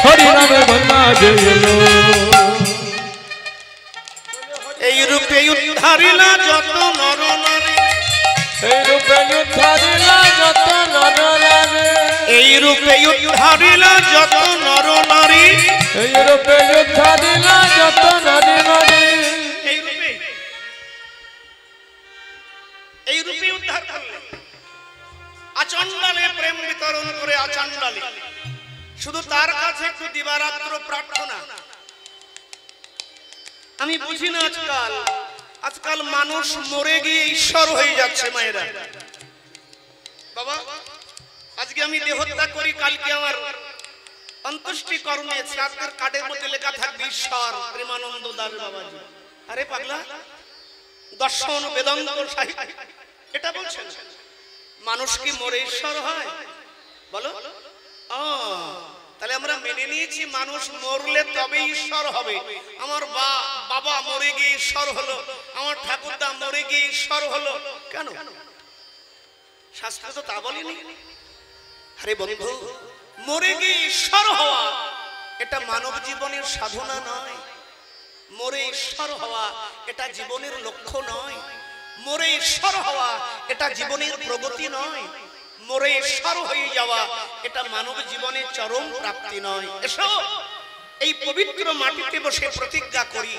হরি নামের বন্যা যে এলো এই রূপে উদ্ধারিলা যত নর নারী এই রূপে উদ্ধারিলা যত নর নারী এই রূপে উদ্ধারিলা যত নর নারী এই রূপে উদ্ধারিলা যত নারী নারী এই রূপে উদ্ধার করলে আচণ্ডালে প্রেম বিতরণ করে আচণ্ডালে শুধু তার কাছে একটু দিবারাত্র প্রার্থনা আমি বুঝি না আজকাল মানুষ মরে গিয়ে ঈশ্বর হয়ে যাচ্ছে মায়েরা বাবা আজকে আমি দেহত্যাগ করি কালকে আমার অন্ত্যেষ্টি কর্মে শ্রাদ্ধের কার্ডের মধ্যে লেখা থাকবে ঈশ্বর প্রেমানন্দ দাস বাবাজি আরে পাগলা দর্শন বেদান্ত সাহিত্য এটা বলছেন মানুষ কি মরে ঈশ্বর হয় বলো তাহলে আমরা মেনে নিয়েছি মানুষ মরলে তবে ঈশ্বর হবে আমার বাবা মরে গিয়ে ঈশ্বর হলো আমার ঠাকুরদা মরে গিয়ে ঈশ্বর হলো কেন শাস্ত্র তো তা বলেনি আরে বন্ধু মরে গিয়ে ঈশ্বর হওয়া এটা মানব জীবনের সাধনা নয় মরে ঈশ্বর হওয়া এটা জীবনের লক্ষ্য নয় মরে ঈশ্বর হওয়া এটা জীবনের প্রগতি নয় মরে ঈশ্বর হয়ে যাওয়া এটা মানব জীবনের চরম প্রাপ্তি নয় এসো এই পবিত্র মাটিতে বসে প্রতিজ্ঞা করি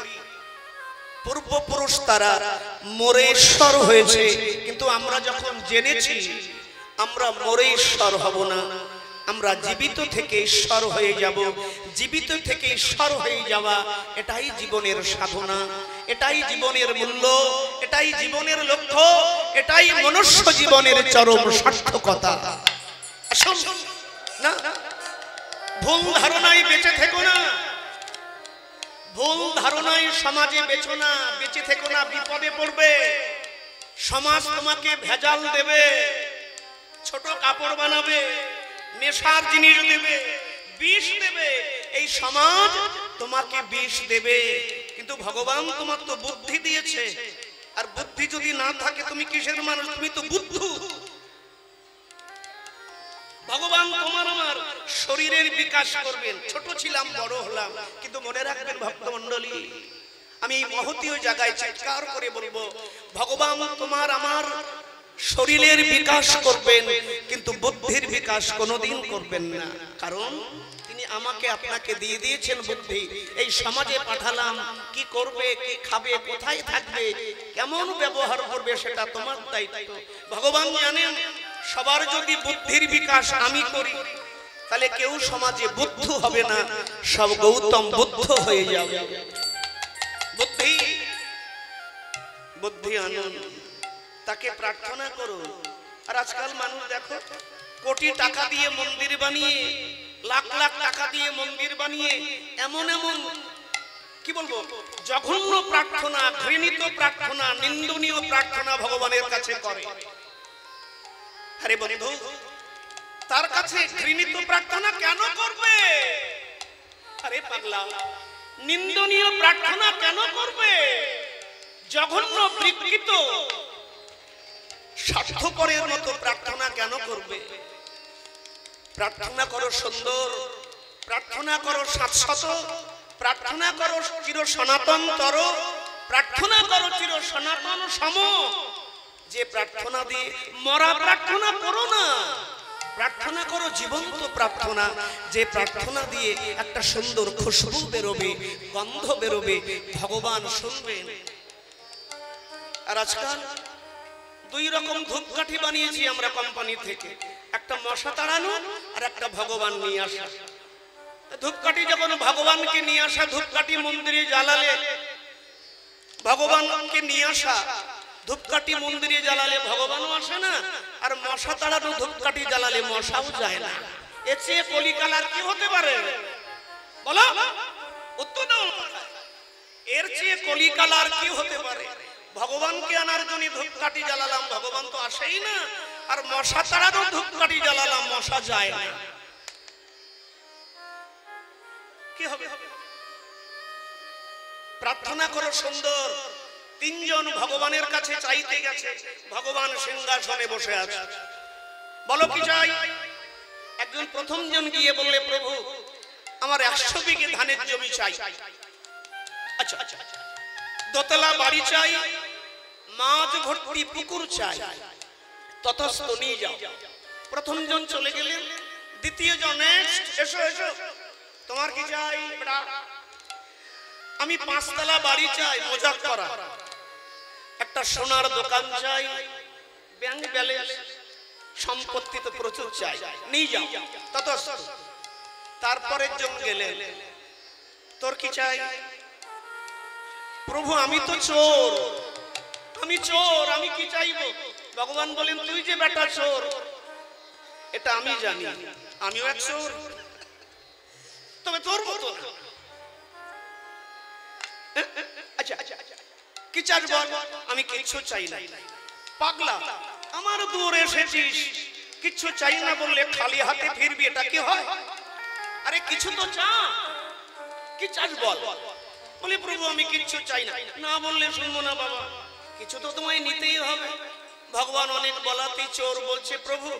পূর্বপুরুষ তারা মরে ঈশ্বর হয়েছে কিন্তু আমরা যখন জেনেছি আমরা মরে ঈশ্বর হব না আমরা জীবিত থেকে ঈশ্বর হয়ে যাব জীবিত থেকে ঈশ্বর হয়ে যাওয়া এটাই জীবনের সাধনা এটাই জীবনের মূল্য এটাই জীবনের লক্ষ্য এটাই মনুষ্য জীবনের চরম সার্থকতা না ভুল ধারণায় বেঁচে থেকো না ভুল ধারণায় সমাজে বেঁচে থেকো না বিপদে পড়বে সমাজ তোমাকে ভেজাল দেবে ছোট কাপড় বানাবে নেশার জিনিস দেবে বিষ দেবে এই সমাজ তোমাকে বিষ দেবে কিন্তু ভগবান তোমার তো বুদ্ধি দিয়েছে আর বুদ্ধি যদি না থাকে তুমি কিসের মানুষ তুমি তো বুদ্ধু ভগবান তোমার আমার শরীরের বিকাশ করবেন ছোট ছিলাম বড় হলাম কিন্তু মনে রাখবেন ভক্তমণ্ডলী আমি এই মহতীয় জায়গায় চিৎকার করে বলবো ভগবান তোমার আমার শরীরের বিকাশ করবেন কিন্তু বুদ্ধির বিকাশ কোনোদিন করবেন না কারণ তিনি আমাকে আপনাকে দিয়ে দিয়েছেন বুদ্ধি এই সমাজে পাঠালাম কি করবে কি খাবে কোথায় থাকবে কেমন ব্যবহার করবে সেটা তোমার দায়িত্ব ভগবান জানেন সবার যদি বুদ্ধির বিকাশ আমি করি তাহলে কেউ সমাজে বুদ্ধ হবে না সব গৌতম বুদ্ধ হয়ে যাবে বুদ্ধি বুদ্ধি আনন্দ তাকে প্রার্থনা করো আর আজকাল মানুষ দেখো কোটি টাকা দিয়ে মন্দির বানিয়ে লাখ লাখ টাকা দিয়ে মন্দির বানিয়ে এমন এমন কি বলবো জঘন্য প্রার্থনা ঘৃণিত প্রার্থনা নিন্দনীয় প্রার্থনা ভগবানের কাছে করে আরে বন্ধু তার কাছে ঘৃণিত প্রার্থনা কেন করবে আরে পাগলা নিন্দনীয় প্রার্থনা কেন করবে জঘন্য বিকৃত স্বার্থপরের মতো প্রার্থনা কেন করবে প্রার্থনা করো সুন্দর প্রার্থনা করো শাশ্বত প্রার্থনা করো চির সনাতন তর প্রার্থনা করো চির সনাতন সম যে প্রার্থনা দিয়ে মরা প্রার্থনা করো না প্রার্থনা করো জীবন্ত প্রার্থনা, যে প্রার্থনা দিয়ে একটা সুন্দর খুশবু বেরোবে, গন্ধ বেরোবে, ভগবান শুনবেন। আর আজকাল দুই রকম ধূপকাঠি বানিয়েছি আমরা কোম্পানি থেকে, একটা মশা তাড়ানো আর একটা ভগবান নিয়ে আসা। ধূপকাঠি যখন ভগবানকে নিয়ে আসা, ধূপকাঠি মন্দিরে জ্বালালে ভগবানকে নিয়ে আসা, ধূপকাঠি মন্দিরে জ্বালালে ভগবানও আসে না, আর মশা তাড়ানো ধূপকাঠি জ্বালালে মশাও যায় না। এর চেয়ে কলিকালার কি হতে পারে বলো? উত্তর দাও। এর চেয়ে কলিকালার কি হতে পারে? ভগবানকে আনার জন্য ধূপকাঠি জ্বালালাম, ভগবান তো আসেই না, আর মশা তাড়ানো ধূপকাঠি জ্বালালাম, মশা যায় না। কি হবে? প্রার্থনা করো সুন্দর। তিনজন ভগবানের কাছে চাইতে গেছে, ভগবান সিংহাসনে বসে আছে। বলো কি চাই? একজন প্রথম জন গিয়ে বললে, প্রভু আমার 100 বিঘে ধানের জমি চাই। আচ্ছা আচ্ছা, দোতলা বাড়ি চাই, মাছ ভর্তি পুকুর চাই, ততস্থ নিয়ে যাও। প্রথম জন চলে গেলেন, দ্বিতীয় জন এসো এসো, তোমার কি চাই? আমি 5 তলা বাড়ি চাই, মজাক করা, একটা সোনার দোকান চাই, ব্যাংক ব্যালেন্স, সম্পত্তি তো প্রচুর চাই, নিয়ে যাও ততস্থ। তারপরের জন গেলেন, তোর কি চাই? প্রভু আমি তো চোর, আমি চোর, আমি কি চাইবো? ভগবান বলেন, তুই যে বেটা চোর এটা আমি জানি, আমিও এক চোর, তবে তোর মতো না। আচ্ছা আচ্ছা, কি চাস বল? আমি কিচ্ছু চাই না। পাগলা, আমার দূরে এসেছিস, কিচ্ছু চাই না বললে খালি হাতে ফিরবি, এটা কি হয়? আরে কিছু তো চা, কি চাস বল? বলে প্রভু আমি কিচ্ছু চাই না। না বললে শুনবো না বাবা, কিছু তো তোমায় নিতেই হবে। ভগবান অনেক বলাতেই চোর বলছে, প্রভু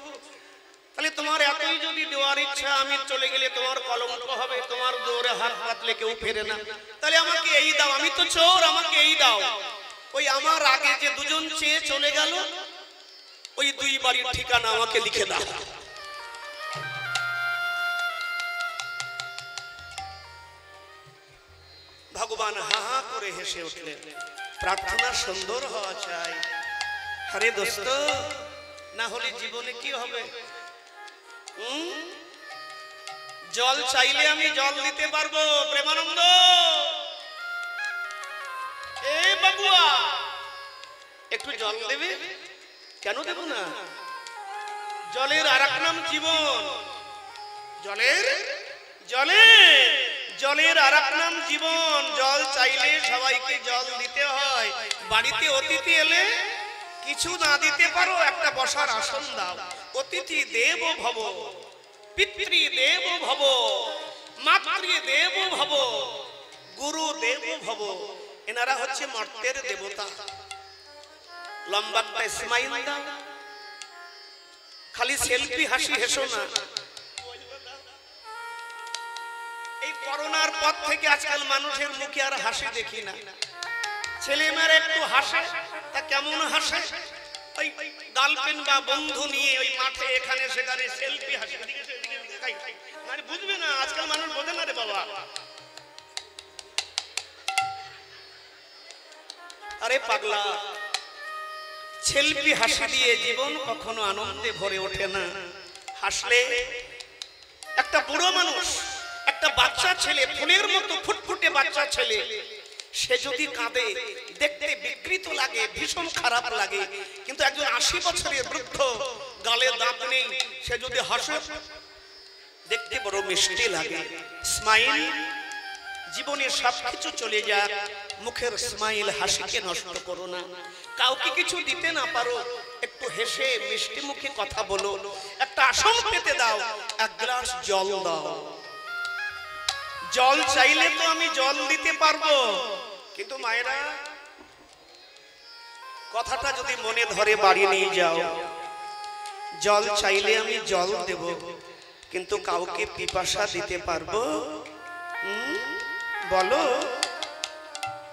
তাহলে তোমার এতই যদি দেওয়ার ইচ্ছা, আমি চলে গেলে তোমার কলঙ্ক হবে, তোমার দৌড়ে হাত পাতলে কেউ ফেরে না, তাহলে আমাকে এই দাও, আমি তো চোর, আমাকে এই দাও। ওই আমার আগে যে দুজন চেয়ে চলে গেল, ওই 2 বাড়ির ঠিকানা আমাকে লিখে দাও। ভগবান হা হা করে হেসে উঠলেন, প্রার্থনা সুন্দর হওয়া চাই। আরে দোস্ত, না হলে জীবনে কি হবে? জল চাইলে আমি জল দিতে পারবো। প্রেমানন্দ, এই বাবুয়া একটু জল দেবে? কেন দেব না? জলের আরেক নাম জীবন। জলের জলের জলের আরেক নাম জীবন। জল চাইলে সবাইকে জল দিতে হয়। বাড়িতে অতিথি এলে কিছু না দিতে পারো, একটা বসার আসন দাও। অতিথি দেব ভব, পিতৃ দেব ভব, মাতৃ দেব ভব, গুরু দেব ভব। এনারা হচ্ছে মর্তের দেবতা। লম্বা একটা স্মাইল দাও, খালি সেলফি হাসি হেসো না। এই করোনার পর থেকে আজকাল মানুষের মুখে আর হাসি দেখি না। ছেলে মেয়েরা একটু হাসে, তা কেমন হাসে? ওই গার্লফ্রেন্ড বা বন্ধু নিয়ে ওই মাঠে এখানে সেখানে সেলফি হাসি, মানে বুঝবে না, আজকাল মানুষ বোঝে না রে বাবা। আরে পাগলা, সেলফি হাসি দিয়ে জীবন কখনো আনন্দে ভরে ওঠে না। হাসলে একটা বুড়ো মানুষ, একটা বাচ্চা ছেলে, ফুলের মতো ফুটফুটে বাচ্চা ছেলে, সে যদি কাঁদে দেখতে বিকৃত লাগে, ভীষণ খারাপ লাগে। কিন্তু একজন 80 বছরের বৃদ্ধ, গালে দাঁত নেই, সে যদি হাসে দেখতে বড় মিষ্টি লাগে। স্মাইল, জীবনের সবকিছু চলে যাক, মুখের স্মাইল হাসিকে নষ্ট করো না। কাউকে কিছু দিতে না পারো, একটু হেসে মিষ্টি মুখে কথা বলো। একটা আসন পেতে দাও, 1 গ্লাস জল দাও। জল চাইলে তো আমি জল দিতে পারবো, কিন্তু মায়েরা কথাটা যদি মনে ধরে বাড়ি নিয়ে যাও। জল চাইলে আমি জল দেব, কিন্তু কাউকে পিপাসা দিতে পারবো? বলো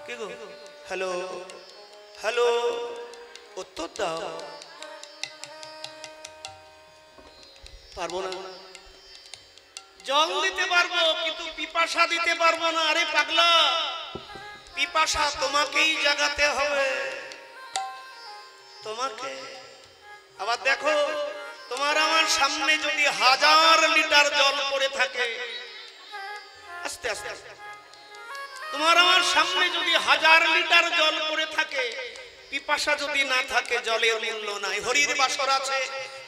কি গো? হ্যালো হ্যালো, উত্তর দাও। পারবো না। জল দিতে পারবো কিন্তু পিপাসা দিতে পারবো না। আরে পাগলা, পিপাসা তোমাকেই জাগাতে হবে, তোমাকে। আবার দেখো, তোমার আমার সামনে যদি 1000 লিটার জল পড়ে থাকে, আস্তে আস্তে, তোমার আমার সামনে যদি 1000 লিটার জল পড়ে থাকে, পিপাসা যদি না থাকে, জলের মূল্য নাই। হরির বাসর আছে,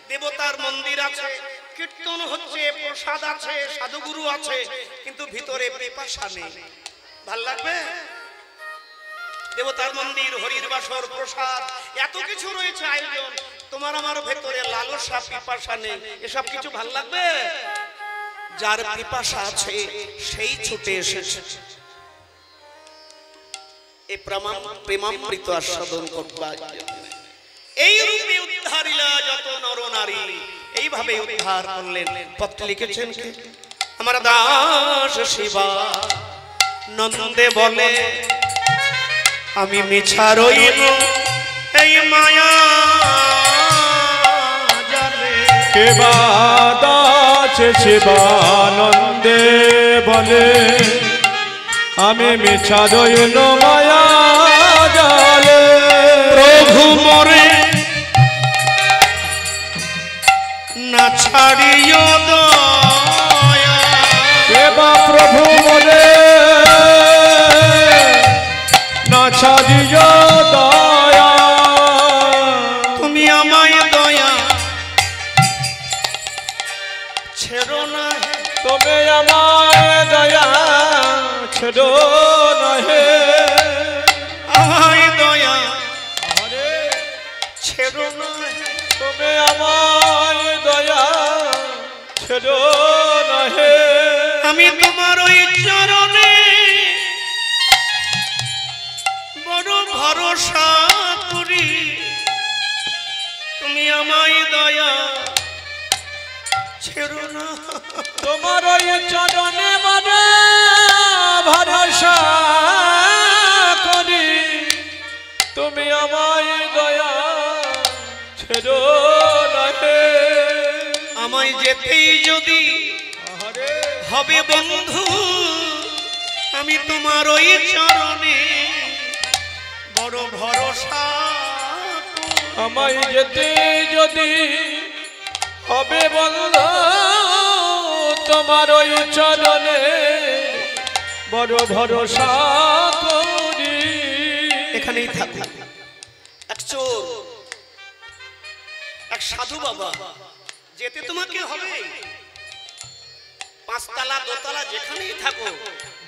দেবতার মন্দির আছে, কীর্তন হচ্ছে, প্রসাদ আছে, সাধুগুরু আছে, কিন্তু ভিতরে পিপাসা নেই। ভাল লাগবে? দেবতার মন্দির, হরির বাসর, প্রসাদ, এত কিছু রয়েছে আয়োজন, তোমার আমার ভেতরে লালসা, পিপাসা নেই, এসব কিছু ভাল লাগবে? যার পিপাসা আছে সেই ছুটে এসেছে এই প্রেমামৃত আস্বাদন করবার। এই রূপে উদ্ধারিলা যত নর নারী, এইভাবে উদ্ধার করলেন। পত্র লিখেছেন কে? আমার দাস শিবা নন্দে বলে, আমি মিছা রইব এই মায়া জালে। কে বাদাস শিবানন্দে বলে, আমি মিছা রইল মায়া জালে। প্রভু মোরে না ছাড়িও দয়া। কে বা প্রভু মোরে না ছাড়িও দয়া। তুমি আমায় দয়া ছেড়ো না, তুমি আমায় দয়া ছেড়ো না হে। আমায় দয়া ছেড়ো না, তুমি আমায় দয়া ছেড়ো না হে। আমি তোমার ওই চরণে বড় ভরসা করি, তুমি আমায় দয়া ছেড়ো না। তোমার ওই চরণে মানে ভরসা করি, তুমি আমায় দয়া ছেড়ো না হে। আমায় যেতেই যদি হবে বন্ধু, আমি তোমার ওই চরণে বড় ভরসা করি। আমায় যেতে যদি হবে বন্ধু, তোমার ওই চরণে বড় ভরসা করি। এখানেই থাকো। এক চোর, এক সাধু বাবা, যেতে তোমাকে হবে। 5 তলা 2 তলা যেখানেই থাকো,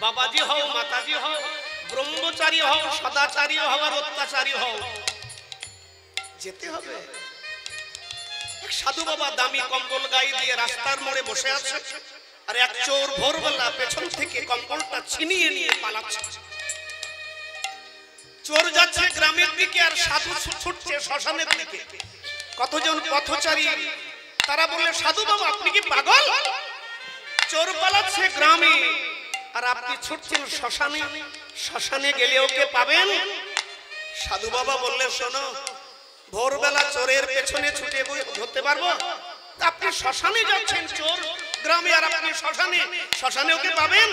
বাবাজি হও, মাতাজি হও, ব্রহ্মচারী হও, সদাচারী হও আর অত্যাচারী হও, যেতে হবে। এক সাধু বাবা দামি কম্বল গায়ে দিয়ে রাস্তার মোড়ে বসে আছে, আর এক চোর ভোরবেলা পেছন থেকে কম্বলটা ছিনিয়ে নিয়ে পালাচ্ছে। চোর যাচ্ছে গ্রামের দিকে আর সাধু ছুটছে শ্মশানের দিকে। কতজন পথচারী তারা বলে, সাধু বাবা আপনি কি পাগল? চোর পালাচ্ছে গ্রামে আর আপনি ছুটছেন শ্মশানে, শ্মশানে গেলে ওকে পাবেন? সাধু বাবা বললেন, শোনো, ভোরবেলা চোরের পেছনে ছুটে ধরতে পারবো? আপনি শ্মশানে যাচ্ছেন, চোর গ্রামে, আর আপনি শ্মশানে, শ্মশানে ওকে পাবেন?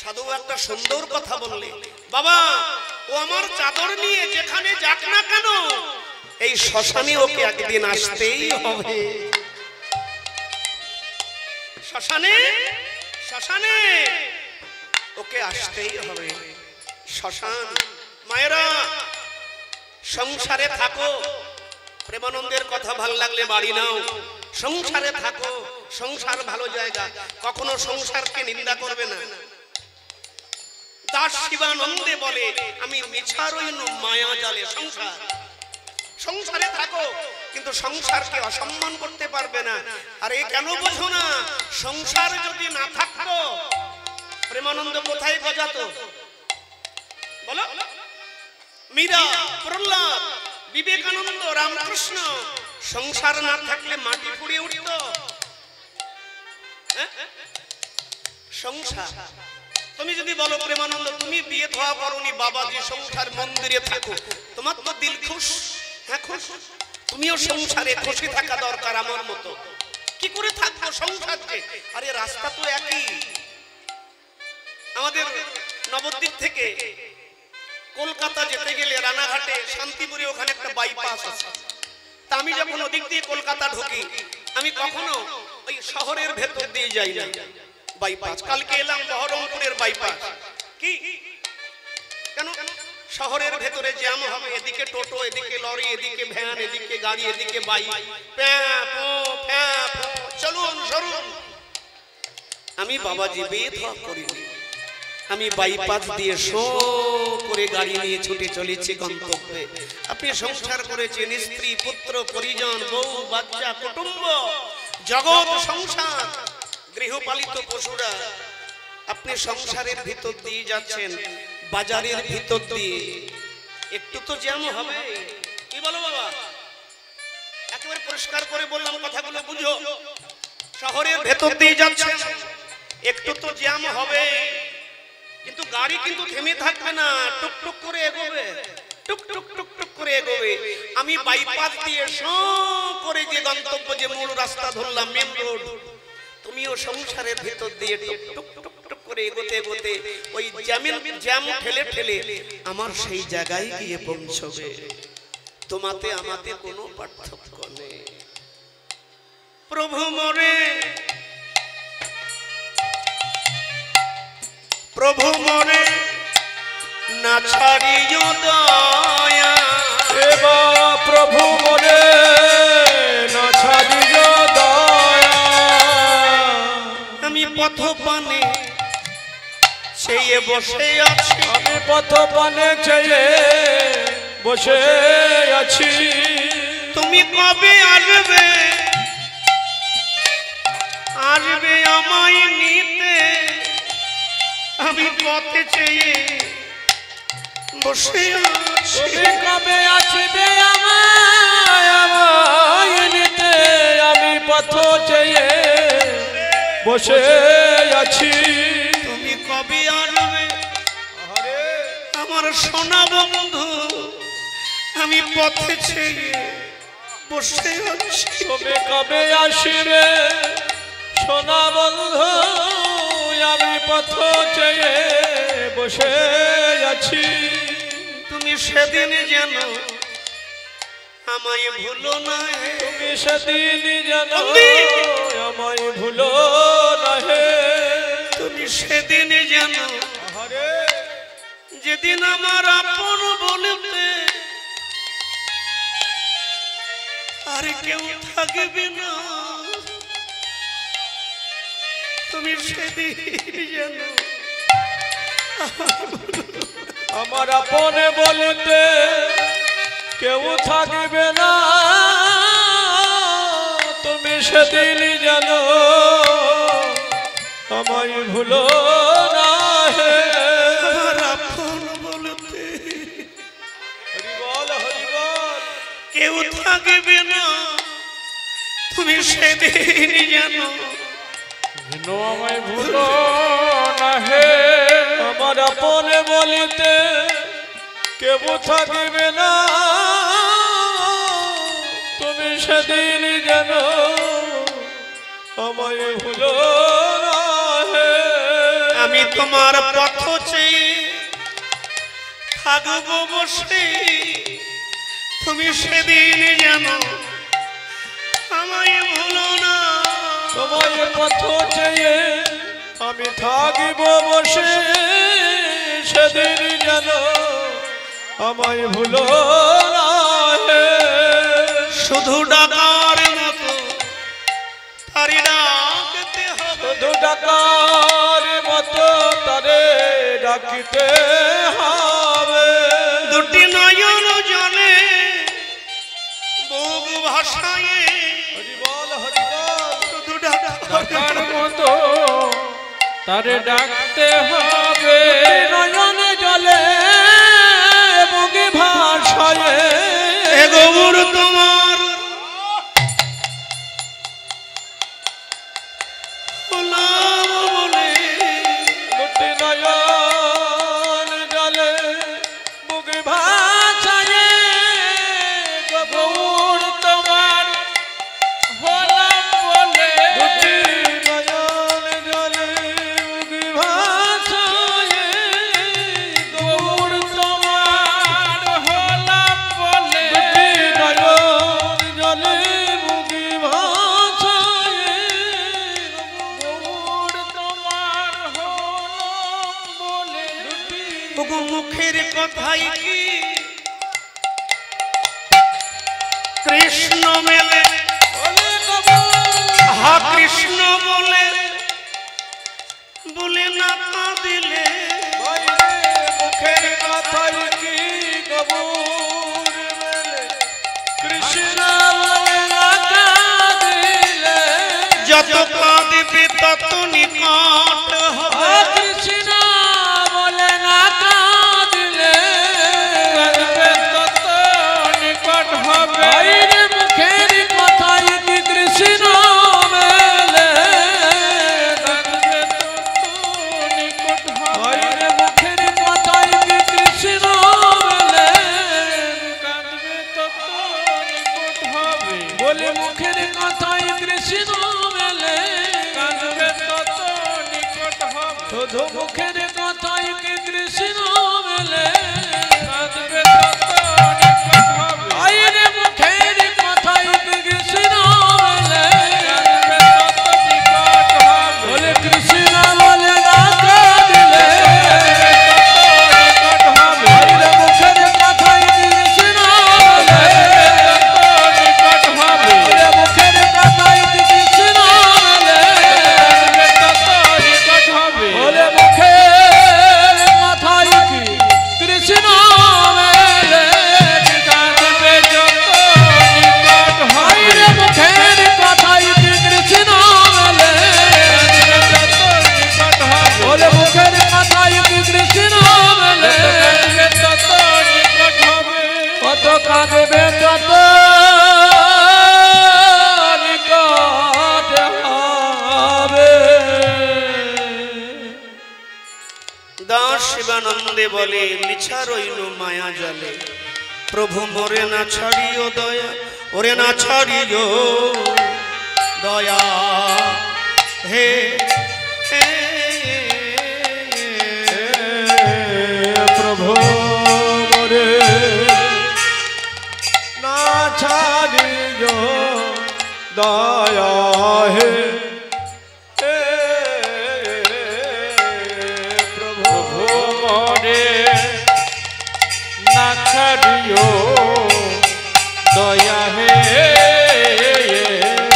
সাধু একটা সুন্দর কথা বললে, বাবা ও আমার চাদর নিয়ে যেখানে যাক না কেন, এই শ্মশানে ওকে একদিন আসতেই হবে। শ্মশানে, শ্মশানে ওকে আসতেই হবে। শ্মশান। মায়েরা, সংসারে থাকো, প্রেমানন্দের কথা ভালো লাগলে বাড়ি নাও, সংসারে থাকো, সংসার ভালো জায়গা, কখনো সংসারকে নিন্দা করবে না। দাস শিবানন্দে বলে, আমি মিছা রইল মায়া জালে। সংসার, সংসারে থাকো, কিন্তু সংসারকে অসম্মান করতে পারবে না। আর এ কেন বোঝো না? সংসার যদি না থাকতো, প্রেমানন্দ কোথায় বাজাতো বলো? মীরা, প্রহ্লাদ, বিবেকানন্দ, রামকৃষ্ণ, সংসার না থাকলে মাটি পুড়িয়ে উঠত। সংসার। তুমি যদি বলো প্রেমানন্দ তুমি বিয়ে থা করনি, বাবাজি সংসার মন্দিরে থাকো, তোমার তো দিল খুশ। হ্যাঁ খুশ, তুমিও সংসারে খুশি থাকা দরকার আমার মতো। কি করে থাকবো সংসার যে? আরে রাস্তা তো একই। আমাদের নবদ্বীপ থেকে কলকাতা যেতে গেলে রানাঘাটে শান্তিপুরে ওখানে একটা বাইপাস আছে। তা আমি যখন ওদিক দিয়ে কলকাতা ঢুকি, আমি কখনো ওই শহরের ভেতর দিয়ে যাই না বাইপাস। কালকে এলাম বহরমপুরের বাইপাস। কি কেন? শহরের ভেতরে জ্যাম হবে, এদিকে টোটো, এদিকে লরি, এদিকে ভ্যান, এদিকে গাড়ি, এদিকে বাইক, চলুন সরুন। আমি বাবাজি বেধড়ক করিনি, আমি বাইপাস দিয়ে শো করে গাড়ি নিয়ে ছুটে চলেছি গন্তব্যে। আপনি সংসার করেছেন, স্ত্রী, পুত্র, পরিজন, বউ, বাচ্চা, কুটুম্ব, জগৎ সংসার, গৃহপালিত পশুরা। আপনি সংসারের ভিতর দিয়ে যাচ্ছেন, বাজারের ভিতর দিয়ে, একটু তো জ্যাম হবে। কি বলো বাবা? একেবারে পরিষ্কার করে বললাম, কথাগুলো বুঝো। শহরের ভেতর দিয়ে যাচ্ছেন, একটু তো জ্যাম হবে, কিন্তু গাড়ি কিন্তু থেমে থাকবে না, টুকটুক করে এগোবে, টুকটুক টুকটুক করে এগোবে। আমি বাইপাস দিয়ে শো করে যে গন্তব্য, যে মূল রাস্তা ধরলাম, মেন রোড, তুমিও সংসারের ভিতর দিয়ে টুকটুক টুকটুক করে এগোতে এগোতে ওই জ্যাম ঠেলে ঠেলে আমার সেই জায়গায় গিয়ে পৌঁছবে। তোমাতে আমাতে কোনো পার্থক্য নেই। প্রভু মোরে, প্রভু মোরে না ছাড়িও দয়া, এবা প্রভু মোরে না ছাড়িও দয়া। আমি পথ পানে চেয়ে বসে আছি, আমি পথ পানে চেয়ে বসে আছি। তুমি কবে আসবে, আসবে আমায় নিতে? আমি পথে চেয়ে বসে আছি। তুমি কবে আসবে আমায় নিতে? আমি পথ চেয়ে বসে আছি। তুমি কবে আসবে আমার সোনা বন্ধু? আমি পথে চেয়ে বসে আছি। তুমি কবে আসবে সোনা বন্ধু? আমি পথ চেয়ে বসে আছি। তুমি সেদিন যেন আমায় ভুলো না, তুমি সেদিন যেন আমায় ভুলো না হে। তুমি সেদিন যেন, যেদিন আমার আপন বলতে আর কেউ থাকবে না, তুমি সেদিন যেন আমার আপনে বলতে কেউ থাকবে না, তুমি সেদিন যেন আমায় ভুলো না হে। আমার আপন বলতে হরিবল হরিবল। কেউ থাকবে না, তুমি সেদিন যেন আমায় ভুলো না হে। আমার আপনে বলিতে কেউ থাকবে না, তুমি সেদিন যেন আমায় ভুলো না হে। আমি তোমার পথ চেয়ে থাকবো বসে, তুমি সেদিন যেন আমায় ভুলো না। তোমায় পথ চেয়ে আমি থাকিব বসে, সেদিন যেন আমায় ভুলো না হে। শুধু ডাকার মতো তারি ডাকতে হবে, শুধু ডাকার মতো তারে ডাকিতে হবে। দুটি নয়ন জলে বুক ভাসায়, হরিবল হরিবল। শুধু ডাকার মতো তারে ডাকতে হবে। নয়নে জলে বুকে ভাসায়, এ গৌর তোমার গোলাম বলে, দুটি নয়ন জলে বুকে ভাসায়, গৌর তোমার গোলাম বলে। ওগো মুখের কথাই কি কৃষ্ণ মেলে হা কৃষ্ণ বলে বলে না কাঁদিলে মুখের কথাই কি কবুর মেলে কৃষ্ণ বলে না কাঁদিলে যত কাঁদিবে তত নিকট হবে কৃষ্ণ বলে না কাঁদিলে কাঁদবে তত নিকট হবে মুখের কথাই কি কৃষ্ণ মেলে কাঁদবে তত নিকট হবে মুখের কথাই কি কৃষ্ণ মেলে কাঁদবে তত নিকট হবে বলে মুখের কথাই কৃষ্ণ মেলে কাঁদবে তত নিকট হবে শুধু মুখের কথাই কি কৃষ্ণ মেলে কাঁদবে তত নিকট হবে আইরে মুখের কথাই কি কৃষ্ণ মেলে কাঁদবে তত নিকট হবে বলে কৃষ্ণ বলে না কাঁদিলে তত নিকট হবে আইরে মুখের কথাই কি কৃষ্ণ মেলে তত নিকট হবে বলে মুখের কথাই কি কৃষ্ণ মেলে কাঁদবে তত নিকট হবে বলে মুখের কথাই কি কৃষ্ণ মেলে কাঁদবে যত নিকট হবে আইরে মুখের কথাই কি কৃষ্ণ মেলে কাঁদবে তত নিকট হবে বলে মুখের কথাই কি কৃষ্ণ মেলে কাঁদবে তত নিকট হবে কত কাঁদবে তত নিকট হবে দাস শিবানন্দে বলে লিছা রইল মায়া জলে প্রভু মোরে না ছাড়িও দয়া ওরে না ছাড়িও দয়া হে হে প্রভু মোরে না ছাড়িও দয়া হে প্রভু মোরে না ছাড়িও দয়া হে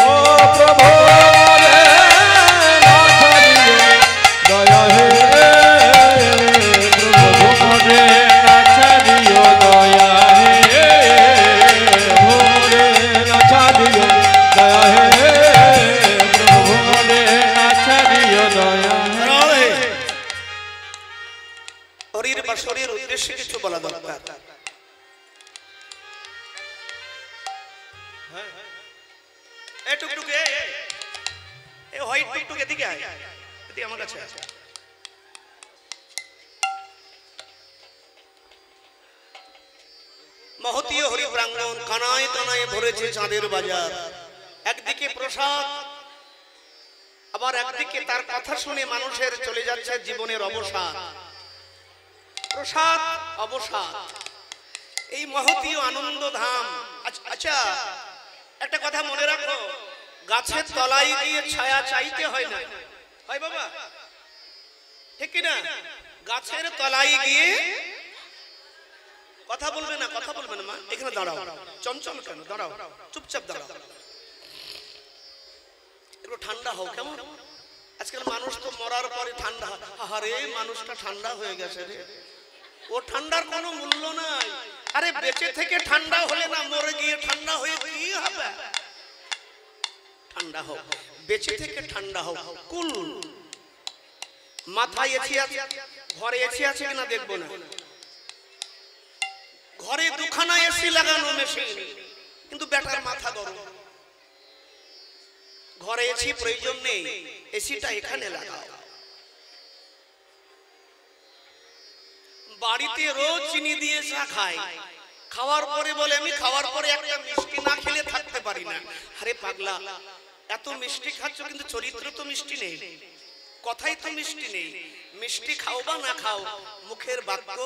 ও প্রভু মোরে না ছাড়িও দয়া হে প্রভু মোরে না ছাড়িও দয়া হে প্রভু মোরে না ছাড়িও দয়া হে প্রভু মোরে না ছাড়িও দয়া রাধে হরির বাসরের উদ্দেশ্যে কিছু বলা দরকার এই টুকটুক এই হোয়াইট টুকটুক এদিকে আয় এদিকে আমার কাছে আয়। মহতীয় হরি প্রাঙ্গণ কানায় কানায় ভরেছে চাঁদের বাজার একদিকে প্রসাদ আবার একদিকে তার কথা শুনে মানুষের চলে যাচ্ছে জীবনের অবসাদ প্রসাদ অবসাদ এই মহতীয় আনন্দ ধাম আচ্ছা একটা কথা মনে রাখো গাছের তলায় গিয়ে ছায়া চাইতে হয় না হয় বাবা ঠিক কি না গাছের তলায় গিয়ে কথা বলবে না মা এখানে দাঁড়াও চঞ্চল কেন দাঁড়াও চুপচাপ দাঁড়াও একটু ঠান্ডা হও কেমন আজকাল মানুষ তো মরার পরে ঠান্ডা আরে মানুষটা ঠান্ডা হয়ে গেছে রে ও ঠান্ডার কোনো মূল্য নাই আরে বেঁচে থেকে ঠান্ডা হলে না মরে গিয়ে ঠান্ডা হয়ে কি হবে ঠান্ডা হোক বেঁচে থেকে ঠান্ডা হোক কুল মাথায় এসি আছে ঘরে এসি আছে কিনা দেখবো না ঘরে দুখানা এসি লাগানো মেশিন কিন্তু ব্যাটার মাথা গরম ঘরে এসি প্রয়োজন নেই এসিটা এখানে লাগাও বাড়িতে রোজ চিনি দিয়ে চা খায় খাওয়ার পরে বলে আমি খাওয়ার পরে একটা মিষ্টি না খেলে থাকতে পারি না আরে পাগলা এত মিষ্টি খাচ্ছ কিন্তু চরিত্র তো মিষ্টি নেই কথাই তো মিষ্টি নেই মিষ্টি খাও বা না খাও মুখের বাক্য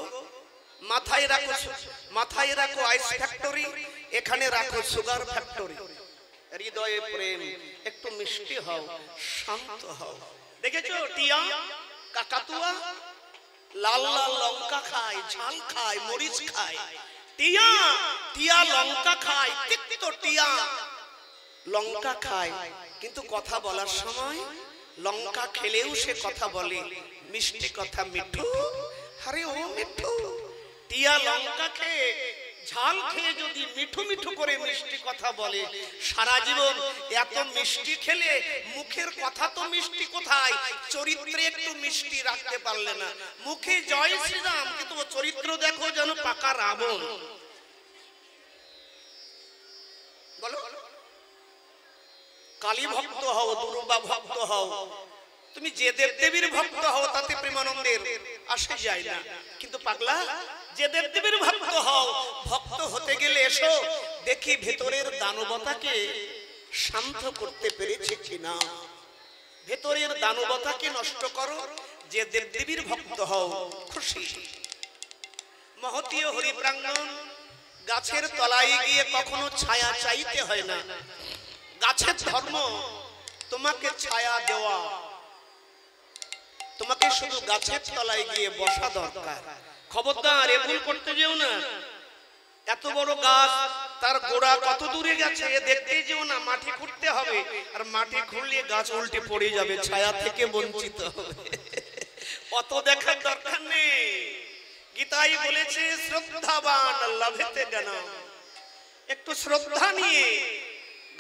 মাথায় রাখো আইস ফ্যাক্টরি এখানে রাখো সুগার ফ্যাক্টরি হৃদয়ে প্রেম একটু মিষ্টি হও শান্ত হও দেখেছো টিয়া কাকাতুয়া লাল লাল লঙ্কা খায়, ঝাল খায়, মরিচ খায়। টিয়া টিয়া লঙ্কা খায়, তিক্ত টিয়া লঙ্কা খায়, কিন্তু কথা বলার সময় লঙ্কা খেলেও সে কথা বলে মিষ্টি কথা, মিঠু, আরে ও মিঠু। টিয়া লঙ্কা খেয়ে ঝাল খেয়ে যদি মিঠু মিঠু করে মিষ্টি কথা বলে, সারা জীবন এত মিষ্টি খেলে মুখের কথা তো মিষ্টি কোথায়, চরিত্রে একটু মিষ্টি রাখতে পারলে না। মুখে জয় শ্রীরাম, কিন্তু চরিত্র দেখো যেন পাকা রাবণ। বলো, কালী ভক্ত হও, দুর্গা ভক্ত হও, তুমি যে দেবদেবীর ভক্ত হও তাতে প্রেমানন্দের আসে যায় না। কিন্তু পাগলা, যে দেবদেবীর ভক্ত হও, ভক্ত হতে গেলে এসো দেখি ভেতরের দানবতাকে শান্ত করতে পেরেছে কিনা। ভেতরের দানবতাকে নষ্ট করো, যে দেবদেবীর ভক্ত হও খুশি। মহতীয় হরিপ্রাঙ্গণ, গাছের তলায় গিয়ে কখনো ছায়া চাইতে হয় না। গাছের ধর্ম তোমাকে ছায়া দেওয়া, তোমাকে শুধু গাছের তলায় গিয়ে বসা দরকার। খবরদার এ ভুল করতে যেও না। এত বড় গাছ, তার গোড়া কত দূরে গেছে দেখতে যেও না। মাটি খুঁড়তে হবে, আর মাটি খুঁড়লে গাছ উল্টে পড়ে যাবে, ছায়া থেকে বঞ্চিত হবে। অত দেখার দরকার নেই। গীতাই বলেছে শ্রদ্ধাবান লভেতে জ্ঞানম। একটু শ্রদ্ধা নিয়ে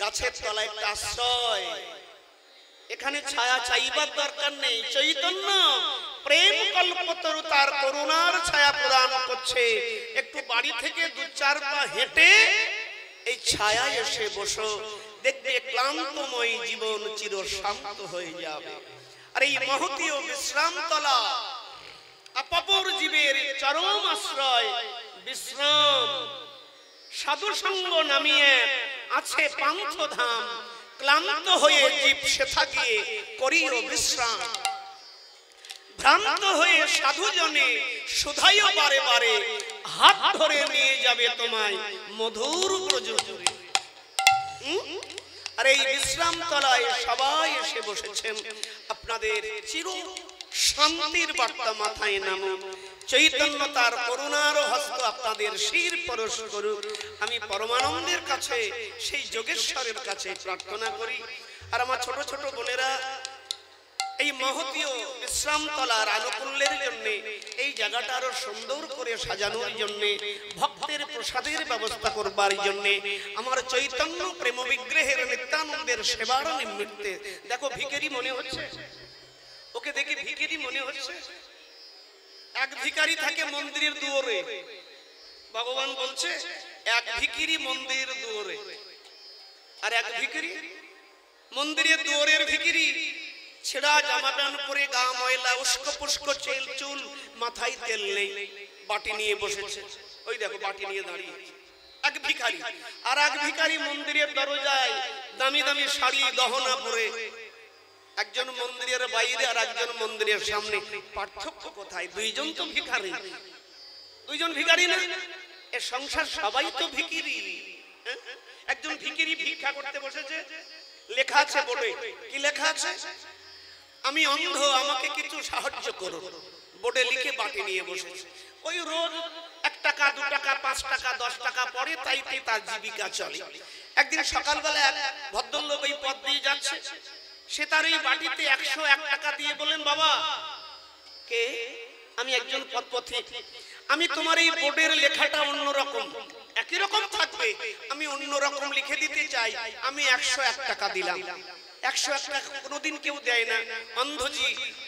গাছের তলায় একটা আশ্রয়, এখানে ছায়া চাইবার দরকার নেই। চৈতন্য প্রেম কল্পতরু তার করুণার ছায়া প্রদান করছে। একটু বাড়ি থেকে 2-4 পা হেঁটে এই ছায়ায় এসে বসো, দেখবে ক্লান্তময় জীবন চির শান্ত হয়ে যাবে। আর এই মহতীয় বিশ্রামতলা অপর জীবের চরম আশ্রয়, বিশ্রাম। সাধু সঙ্গ নামিয়ে আছে পান্থধাম, ক্লান্ত হয়ে জীব সেথা গিয়ে করিও বিশ্রাম। ভ্রান্ত হয়ে সাধুজনে শুধাইও বারে বারে, হাত ধরে নিয়ে যাবে তোমায় মধুর ব্রজজুড়ে। আর এই বিশ্রাম তলায় সবাই এসে বসেছেন। আপনাদের চির শান্তির বার্তা মাথায় নামুন। চৈতন্য তার করুণার হস্ত আপনাদের শির পরশ করুক। আমি পরমানন্দের কাছে, সেই যোগেশ্বরের কাছে প্রার্থনা করি। আর আমার ছোট ছোট বোনেরা, এই মহতীয় বিশ্রামতলার আনুকূল্যের জন্য, এই জায়গাটা আরো সুন্দর করে সাজানোর জন্য, ভক্তের প্রসাদের ব্যবস্থা করবার জন্য, আমার চৈতন্য প্রেম বিগ্রহের নিত্যানন্দের সেবার নিমিত্তে। দেখো ভিখারি মনে হচ্ছে, ওকে দেখে ভিখারি মনে হচ্ছে। এক ভিখারি থাকে মন্দিরের দুয়ারে। ভগবান বলছে এক ভিখারি মন্দিরের দুয়ারে, আর এক ভিখারি মন্দিরের দুয়ারের ভিখারি ছেঁড়া জামা প্যান্ট পরে, গা ময়লা, উস্কো পুস্কো চুল, মাথায় তেল নেই, বাটি নিয়ে বসেছে। ওই দেখো বাটি নিয়ে দাঁড়িয়ে এক ভিখারি। আর এক ভিখারি মন্দিরের দরজায় দামি দামি শাড়ি গহনা পরে। একজন মন্দিরের বাইরে আর একজন মন্দিরের সামনে। পার্থক্য কোথায়? দুইজন তো ভিখারি। দুইজন ভিখারি না? এ সংসার সবাই তো ভিখারি। একজন ভিখারি ভিক্ষা করতে বসেছে, লেখা আছে বোর্ডে। কি লেখা আছে? আমি অন্ধ, আমাকে কিছু সাহায্য করো। বোর্ডে লিখে বাটি নিয়ে বসেছে। ওই রোজ 1 টাকা 2 টাকা 5 টাকা 10 টাকা পরে, তাইতে তার জীবিকা চলে। একদিন সকালবেলা এক ভদ্রলোক এই পথ দিয়ে যাচ্ছে। সে তার এই বাটিতে 101 টাকা দিয়ে বললেন, বাবা কে? আমি একজন পথপথিক, আমি তোমার এই বোর্ডের লেখাটা অন্যরকম, একই রকম থাকবে, আমি অন্যরকম লিখে দিতে চাই, আমি 101 টাকা দিলাম। 101 টাকা কোনোদিন কেউ দেয় না। অন্ধজি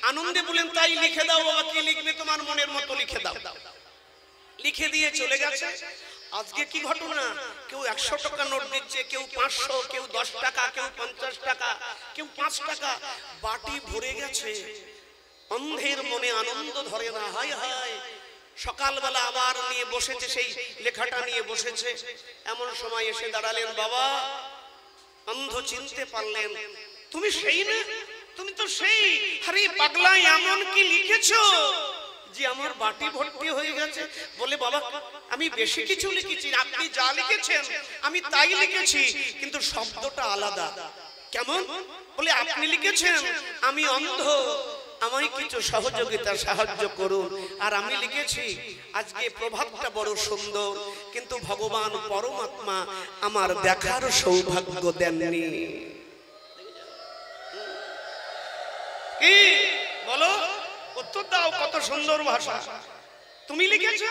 আনন্দে বলেন, তাই লিখে দাও বাবা, কি লিখবে তোমার মনের মতো লিখে দাও। লিখে দিয়ে চলে গেছে। আজকে কি ঘটনা? কেউ 100 টাকা নোট দিচ্ছে, কেউ 500, কেউ 10 টাকা, কেউ 50 টাকা, কেউ 5 টাকা। বাটি ভরে গেছে। অন্ধের মনে আনন্দ ধরে না। হায় হায়, সকালবেলা আবার নিয়ে বসেছে, সেই লেখাটা নিয়ে বসেছে। এমন সময় এসে দাঁড়ালেন বাবা। অন্ধ চিনতে পারলেন, তুমি সেই না? তুমি তো সেই। আরে পাগলা, এমন কি লিখেছো যে আমার বাটি ভর্তি হয়ে গেছে? বলে বাবা, আমি বেশি কিছু লিখেছি, আপনি যা লিখেছেন আমি তাই লিখেছি, কিন্তু শব্দটা আলাদা। কেমন? বলে আপনি লিখেছেন আমি অন্ধ, আমায় কিছু সহযোগিতা সাহায্য করুন। আর আমি লিখেছি আজকে প্রভাতটা বড় সুন্দর, কিন্তু ভগবান পরমাত্মা আমার দেখার সৌভাগ্য দেননি। কি বলো, উত্তর দাও। কত সুন্দর ভাষা তুমি লিখেছো।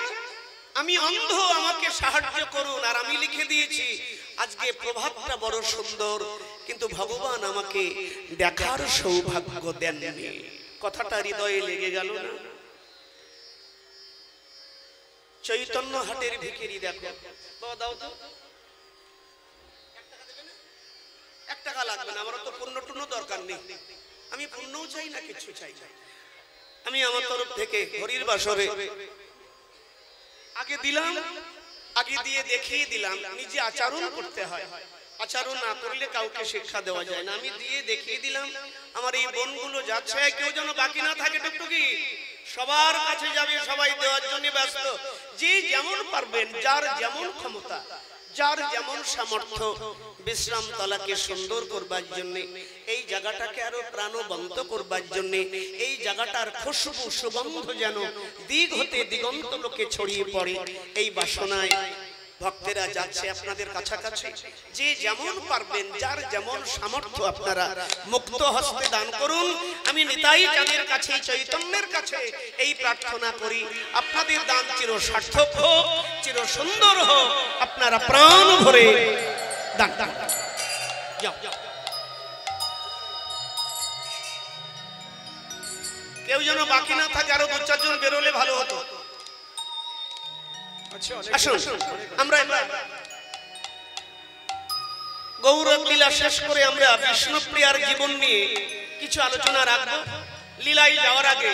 আমি অন্ধ, আমাকে সাহায্য করুন। আর আমি লিখে দিয়েছি আজকে প্রভাতটা বড় সুন্দর, কিন্তু ভগবান আমাকে দেখার সৌভাগ্য দেননি। কথাটা হৃদয়ে লেগে গেল না? চৈতন্য হাটের ভিখারি দেখো, দাও তো, 1 টাকা লাগবে না, আমার তো পুণ্য টুণ্য দরকার নেই। আমি পুণ্যও চাই না, কিছু চাই না। আমি আমার তরফ থেকে হরির বাসরে আগে দিলাম, আগে দিয়ে দেখিয়ে দিলাম নিজে আচরণ করতে হয়। আচরণ না করলে কাউকে শিক্ষা দেওয়া যায় না। আমি দিয়ে দেখিয়ে দিলাম। আমার এই বোনগুলো যাচ্ছে, কেউ যেন বাকি না থাকে। টুকটুকি সবার কাছে যাবে, সবাই দেওয়ার জন্য ব্যস্ত। যে যেমন পারবেন, যার যেমন ক্ষমতা, যার যেমন সামর্থ্য, বিশ্রাম তলাকে সুন্দর করবার জন্য, এই জায়গাটাকে আরো প্রাণবন্ত করবার জন্য, এই জায়গাটার খুশবু সুগন্ধ যেন দিক হতে দিগন্ত লোকে ছড়িয়ে পড়ে, এই বাসনায় ভক্তেরা যাচ্ছে আপনাদের কাছাকাছি। যে যেমন পারবেন, যার যেমন সামর্থ্য, আপনারা মুক্ত হস্তে দান করুন। আমি নিতাই চাঁদের কাছে, চৈতন্যের কাছে এই প্রার্থনা করি, আপনাদের দান চির সার্থক হোক, চির সুন্দর হোক। আপনারা প্রাণ ভরে দান যাও। কেউ যেন বাকি না থাকে, আরো 2-4 জন বেরোলে ভালো হতো। আসুন আমরা গৌরব লীলা শেষ করে আমরা বিষ্ণুপ্রিয়ার জীবন নিয়ে কিছু আলোচনা রাখবো। লীলায় যাওয়ার আগে,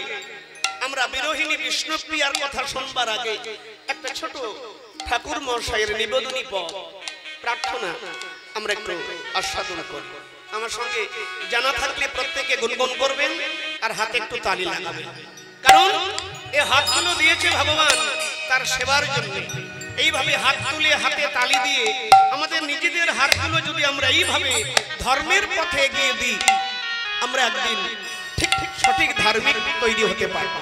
আমরা বিরোহিণী বিষ্ণুপ্রিয়ার কথা শুনবার আগে একটা ছোট ঠাকুর মশাইয়ের নিবেদনী প্রার্থনা আমরা একটু আস্বাদন করব। আমার সঙ্গে জানা থাকলে প্রত্যেকে গুনগুন করবেন আর হাতে একটু তালি লাগাবেন, কারণ এই হাতগুলো দিয়েছে ভগবান তার সেবার জন্য। এইভাবে হাত তুলে হাতে তালি দিয়ে আমাদের নিজেদের হাতগুলো যদি আমরা এইভাবে ধর্মের পথে এগিয়ে দিই, আমরা একদিন ঠিক ঠিক সঠিক ধার্মিক তৈরি হতে পারব।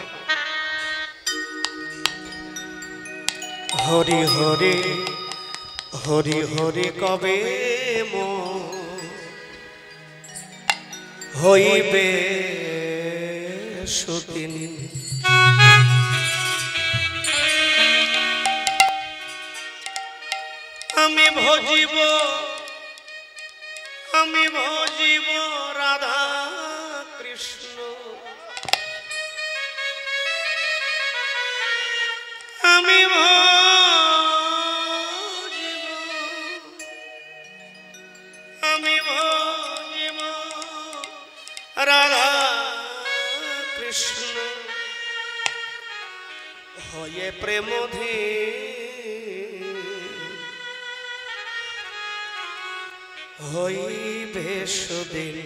হরি হরি হরি হরি কবে হইবে সুদিন, আমি ভজিব রাধা কৃষ্ণ, আমি ভজিব রাধা কৃষ্ণ, হয়ে প্রেমধীর হইবে সুদিন।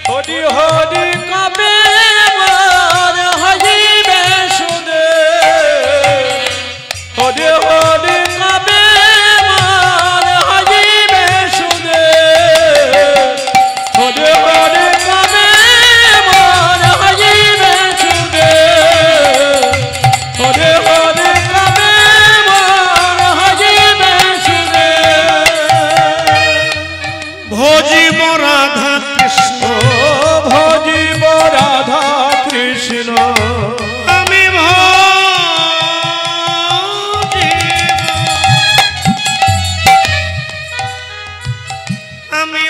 হরি হরি কবে মোর হইবে সুদিন, হরি হরি কবে মোর হইবে সুদিন, হরি হরি কবে মোর হইবে সুদিন, হরি হরি কবে মোর হইবে সুদিন। ভজিব রাধা কৃষ্ণ, ভজিব রাধা কৃষ্ণ, আমি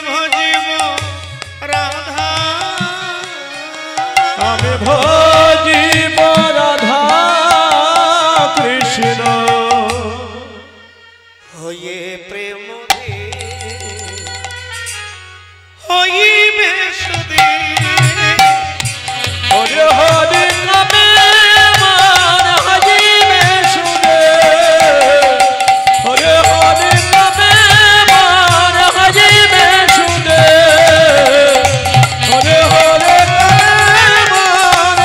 ভজিব রাধা, আমি ভজিব রাধা কৃষ্ণ, হয়ে প্রেম হইবে সুদিন। হরি হরি কবে মোর হইবে সুদিন, হরি হরি কবে মোর হইবে সুদিন, হরি হরি কবে মোর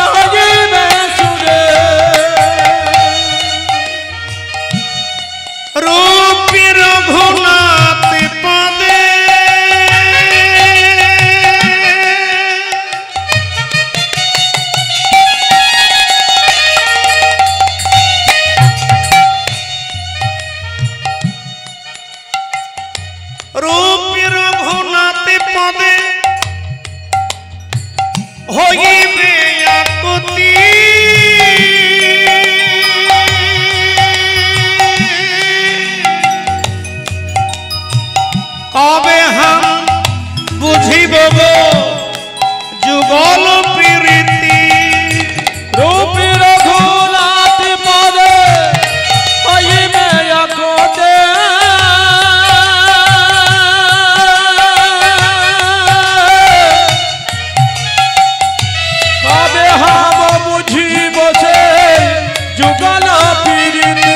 হইবে আকুতি কবে হাম বুঝিব গো যুগল প্রীতি রূপী রঘুনাথ পদে হইবে আকুতি কবে হাম বুঝিব সে যুগল প্রীতি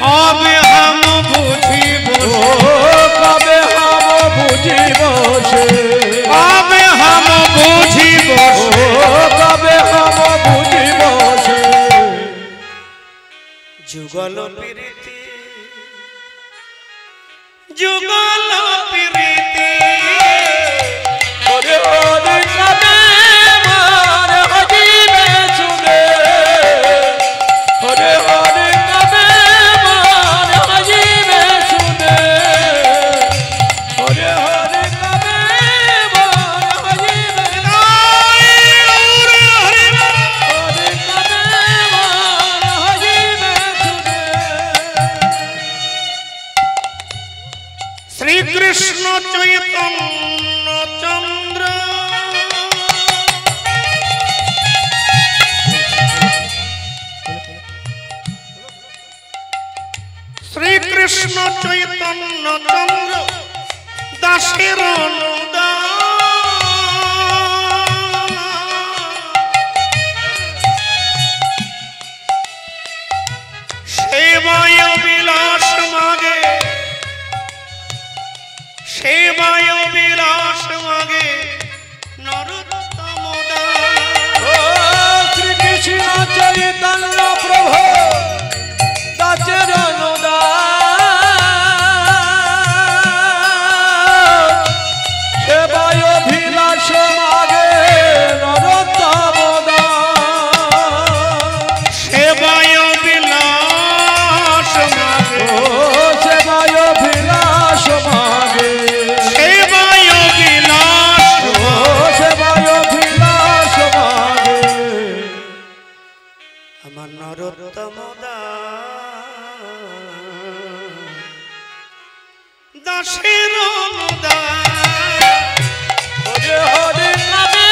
কবে হাম বুঝিব কবে হাম বুঝিব সে কবে হাম বুঝিব কবে হাম বুঝিব সে যুগল প্রীতি যুগল প্রীতি ওরে ওরে কবে মান হজিবে শুনে ওরে ওরে কবে মান হজিবে শুনে ওরে ওরে কবে মান হজিবে ওরে কবে মান হজিবে শুনে শ্রীকৃষ্ণ চৈতন্য চন্দ্র শ্রীকৃষ্ণ চৈতন্য চন্দ্র দাসের অনুদান সেবায় বিলাস মাগে সেবায় বিলাস মাগে নরোত্তম দাস ও শ্রীকৃষ্ণ চৈতন্য প্রভু দাসের অনুদান সেবায় অভিলাষ মাগে নরোত্তম দাস সেবায় বিলাস মাগে ও সেবায় অভিলাষ মাগে সেবায় বিলাস ও সেবায় অভিলাষ মাগে আমার নরোত্তম দাসের অনুদান ওরে হরে কবে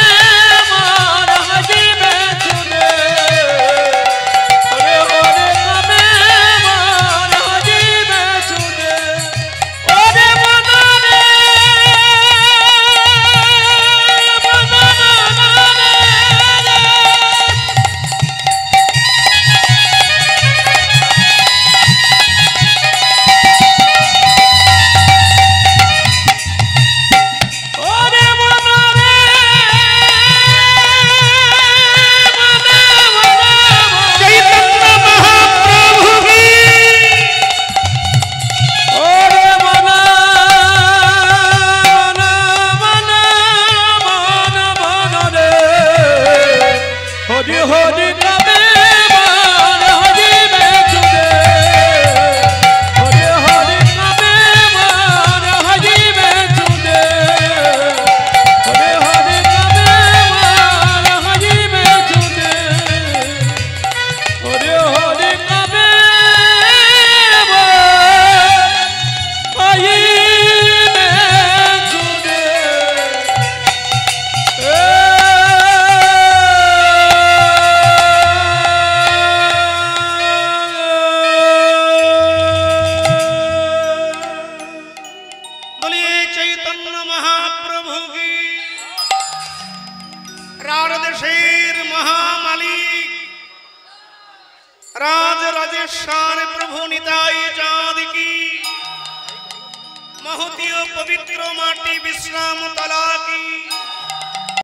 মান হজিবে শুনে ওরে হরে কবে মান হজিবে শুনে ওরে মনরে ওরে মনরে চৈতন্য মহাপ্রভু কি ওরে মন মন মন মন রে হরি হরি কবে মান হজিবে শুনে হরি হরি কবে মান হজিবে শুনে হরি হরি কবে মান হজিবে শুনে হরি হরি কবে बोलिए चैतन्य महाप्रभु की राजदेशेर महामालिक राज राजेश्वर प्रभु निताई चाँद की महतीय पवित्र माटी विश्राम तला की